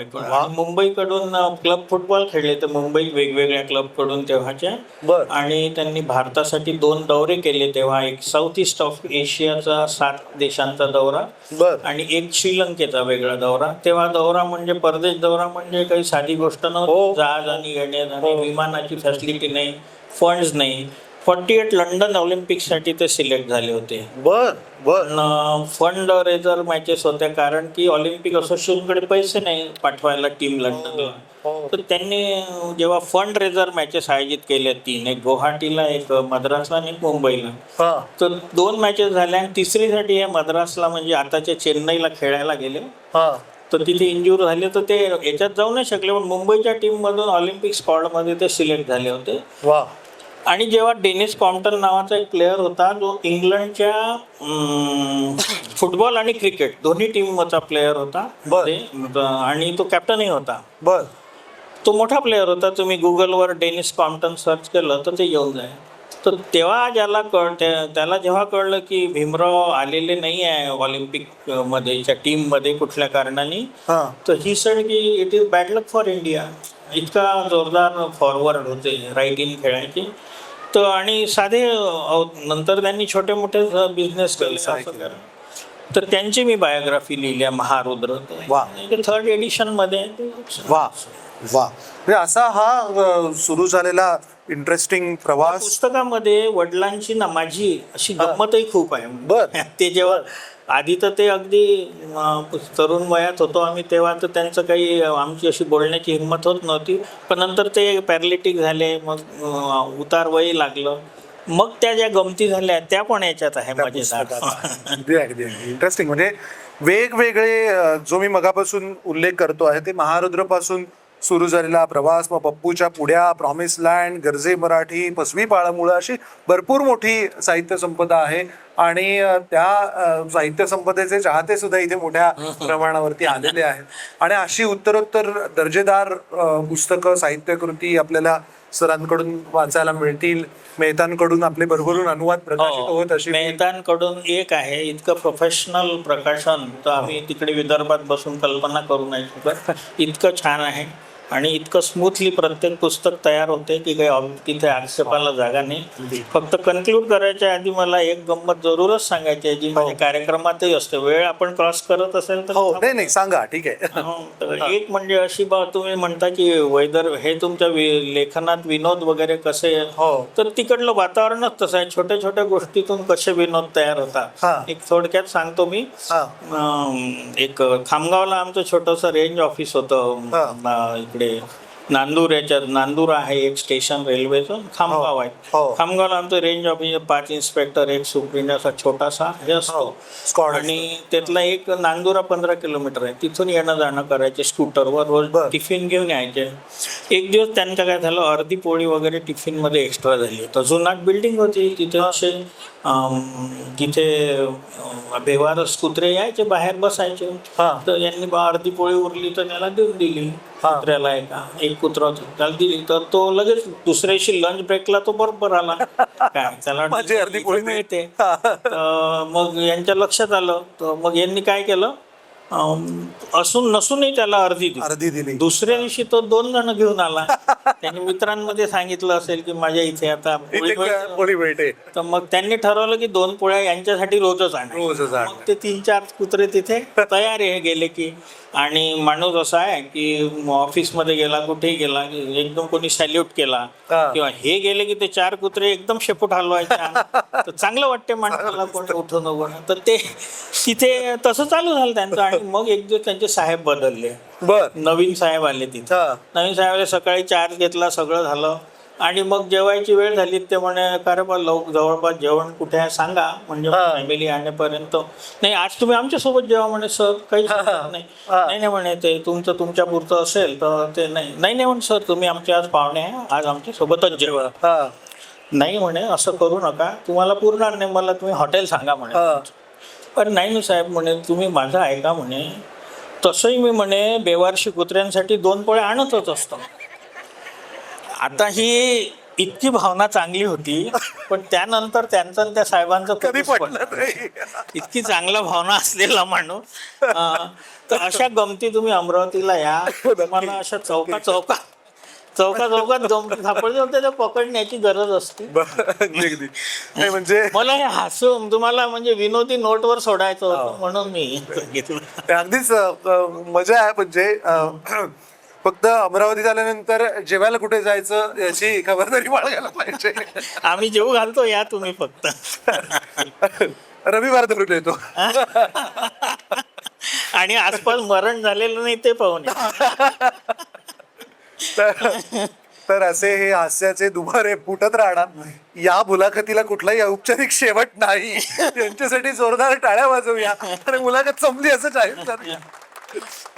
मुंबईकडून क्लब फुटबॉल खेळले, तर मुंबई वेगवेगळ्या क्लब कडून तेव्हाच्या. आणि त्यांनी भारतासाठी 2 दौरे केले तेव्हा, एक साऊथ ईस्ट ऑफ एशियाचा 7 देशांचा दौरा आणि एक श्रीलंकेचा वेगळा दौरा. तेव्हा दौरा म्हणजे परदेश दौरा म्हणजे काही साधी गोष्ट नव्हती. जहाजाने येणे, विमानाची फॅसिलिटी नाही, फंड्स नाही. 48 लंडन ऑलिम्पिकसाठी ते सिलेक्ट झाले होते. फंड रेझर मॅचेस होत्या, कारण की ऑलिम्पिक असोसिएशनकडे पैसे नाही पाठवायला टीम लंडनला. तर त्यांनी जेव्हा फंड रेझर मॅचेस आयोजित केल्या 3, एक गुवाहाटीला, एक मद्रासला आणि एक मुंबईला, तर 2 मॅचेस झाल्या आणि तिसरीसाठी हे मद्रासला म्हणजे आताच्या चेन्नईला खेळायला गेले. तर तिथे इंज्युअर झाले, तर ते याच्यात जाऊ नाही शकले, पण मुंबईच्या टीम मधून ऑलिम्पिक स्क्वॉडमध्ये ते सिलेक्ट झाले होते. आणि जेव्हा डेनिस कॉम्प्टन नावाचा एक प्लेअर होता, जो इंग्लंडच्या फुटबॉल आणि क्रिकेट दोन्ही टीमचा प्लेअर होता, आणि तो कॅप्टनही होता. तो मोठा प्लेअर होता. तुम्ही गुगलवर डेनिस कॉम्प्टन सर्च केलं तर ते येऊन जाईल. तर तेव्हा त्याला जेव्हा कळलं की भीमराव आलेले नाही आहे ऑलिम्पिक मध्येच्या टीममध्ये कुठल्या कारणाने, तर ही सेड की it is bad luck for India. इतका जोरदार फॉरवर्ड होते, राईट इन खेळायचे. तर आणि साधे नंतर त्यांनी छोटे मोठे बिझनेस केले. तर त्यांची मी बायोग्राफी लिहिली आहे, महारुद्र. 3rd एडिशन मध्ये. असा हा सुरू झालेला इंटरेस्टिंग प्रवास. पुस्तकामध्ये वडिलांची ना माझी अशी गंमतही खूप आहे. ते जेव्हा आधी तर ते अगदी तरुण वयात होतो आम्ही तेव्हा, तर त्यांचं काही आमची अशी बोलण्याची हिंमत होत नव्हती. पण नंतर ते पॅरालिटिक झाले, मग उतार वय लागलं, मग त्या ज्या गमती झाल्या त्या पण याच्यात आहे मजेदार. इंटरेस्टिंग. म्हणजे वेगवेगळे जो मी मगापासून उल्लेख करतो आहे ते महारुद्र पासून सुरू झालेला प्रवास, मग पप्पूच्या पुढ्या, प्रॉमिस लँड, गरजे मराठी, पसवी पाळमुळं, अशी भरपूर मोठी साहित्य संपदा आहे. आणि त्या साहित्य संपदेचे चाहते सुद्धा इथे मोठ्या प्रमाणावरती आलेले आहेत. आणि अशी उत्तरोत्तर दर्जेदार पुस्तकं, साहित्यकृती आपल्याला सरांकडून वाचायला मिळतील. मेहतांकडून आपले भरभरून अनुवाद प्रकाशित होत अशी. मेहतांकडून एक आहे, इतकं प्रोफेशनल प्रकाशन तर आम्ही तिकडे विदर्भात बसून कल्पना करू नाही शकत, इतकं छान आहे. आणि इतकं स्मूथली प्रत्येक पुस्तक तयार होते की काही तिथे आक्षेपाला जागा नाही. फक्त कन्क्लूड करायच्या आधी मला एक गंमत जरूरच सांगायची आहे, जी माझ्या कार्यक्रमातही असते. वेळ आपण क्रॉस करत असेल तर हो नाही नाही सांगा, ठीक आहे. तर एक म्हणजे अशी तुम्ही म्हणता की वेदर हे तुमच्या लेखनात विनोद वगैरे कसे, हो तर तिकडलं वातावरणच तसं आहे. छोट्या छोट्या गोष्टीतून कसे विनोद तयार हा. होतात. एक थोडक्यात सांगतो मी. हा एक खामगावला आमचं छोटंसं रेंज ऑफिस होतं. इकडे नांदूर आहे एक स्टेशन रेल्वेचं, खामगाव आहे. हो. खामगावला आमचं रेंज ऑफिस 5 इन्स्पेक्टर, एक सुप्रिंट, असा छोटासा हे असतो. स्क्वॉड आणि त्यातला एक नांदुरा 15 किलोमीटर आहे. तिथून येणं जाणं करायचे स्कूटरवर, रोज बर. टिफिन घेऊन यायचे. एक दिवस त्यांचं काय झालं, अर्धी पोळी वगैरे टिफिन मध्ये एक्स्ट्रा झाली. तर जुनाट बिल्डिंग होती तिथे, असे तिथे बेवारस कुत्रे यायचे, बाहेर बसायचे. हा. तर यांनी अर्धी पोळी उरली तर त्याला देऊन दिली. हा. कुत्र्याला एक कुत्रा होता त्याला दिली. तर तो लगेच दुसऱ्याशी लंच ब्रेकला तो बरोबर आला. काय त्याला वाटलं माझी अर्धी पोळी इथे मिळते. तर मग यांच्या लक्षात आलं. तर मग यांनी काय केलं, असून नसूनही त्याला अर्धी दिली. दुसऱ्या दिवशी तो 2 जण घेऊन आला. त्यांनी मित्रांमध्ये सांगितलं असेल की माझ्या इथे आता पोळी मिळते. पोळी भेटे तर मग त्यांनी ठरवलं की 2 पोळ्या यांच्यासाठी रोजच रोजच आण. मग ते 3-4 कुत्रे तिथे तयार आहे गेले की. आणि माणूस असा आहे की ऑफिसमध्ये गेला, कुठेही गेला की एकदम कोणी सॅल्यूट केला हा. किंवा हे गेले की ते 4 कुत्रे एकदम शेपूट हलवायचे. तर चांगलं वाटते माणसाला कोणी उठून उभं. तर ते तिथे तसं चालू झालं त्यांचं. आणि मग एक दिवस त्यांचे साहेब बदलले, बर. नवीन साहेब आले तिथे. हा. नवीन साहेबाला सकाळी चार्ज घेतला, सगळं झालं. आणि मग जेवायची वेळ झाली. ते म्हणे का रे बा जवळपास जेवण कुठे आहे सांगा, म्हणजे हा. फॅमिली आणेपर्यंत. नाही आज तुम्ही आमच्यासोबत जेवा म्हणे. सर काहीच हरकत नाही. हा. नाही म्हणे ते तुमच्या पुरतं असेल तर ते नाही म्हणे. सर तुम्ही आमचे आज पाहुणे आहे, आज आमच्या सोबतच जेवा. हा. नाही म्हणे असं करू नका, तुम्हाला पुरणार नाही, मला तुम्ही हॉटेल सांगा म्हणे. हा. पण नाही साहेब म्हणे, तुम्ही माझं ऐका म्हणे. तसंही मी म्हणे बेवारशी कुत्र्यांसाठी 2 पोळ्या आणतच असतो. आता ही इतकी भावना चांगली होती, पण त्यानंतर त्यांचं आणि त्या साहेबांचं कधी कधीच पडलं नाही. इतकी चांगला भावना असलेला माणूस. तर अशा गमती तुम्ही अमरावतीला या. तुम्हाला अशा चौकात गमती सापडले होते, त्या पकडण्याची गरज असते. अगदी. नाही म्हणजे मला हे हसून तुम्हाला म्हणजे विनोदी नोटवर सोडायचं होतं, म्हणून मी घेतलं. ते अगदीच मजा आहे. म्हणजे फक्त अमरावतीत आल्यानंतर जेवायला कुठे जायचं याची खबरदारी बाळगायला पाहिजे. आम्ही जेव घालतो, या तुम्ही फक्त. रविवार धरून येतो. आणि आसपास मरण झालेलं नाही ते पाहून या. तर असे हे हास्याचे दुबारे फुटत राहणार. या मुलाखतीला कुठलाही औपचारिक शेवट नाही. यांच्यासाठी जोरदार टाळ्या वाजवूया आणि मुलाखत संपली असं जाहीर करूया.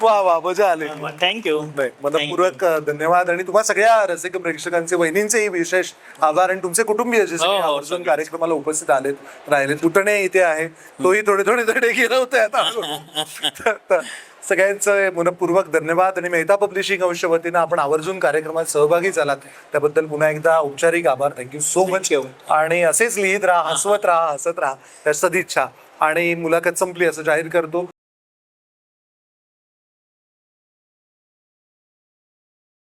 वा वा, मजा आली. थँक्यू. मनपूर्वक धन्यवाद. आणि तुम्हा सगळ्या रसिक प्रेक्षकांचे, वहिनींचेही विशेष आभार. आणि तुमचे कुटुंबीय जे सगळे आवर्जून कार्यक्रमाला उपस्थित राहिले. तुटणे इथे आहे, तोही थोडे धडे गिरवतोय आता. सगळ्यांचं मनपूर्वक धन्यवाद. आणि मेहता पब्लिशिंग हाऊसच्या वतीनं आपण आवर्जून कार्यक्रमात सहभागी झालात त्याबद्दल पुन्हा एकदा औपचारिक आभार. Thank you so much. आणि असेच लिहित राहा, हसवत राहा, हसत राहा, त्या सदिच्छा. आणि मुलाखत संपली असं जाहीर करतो.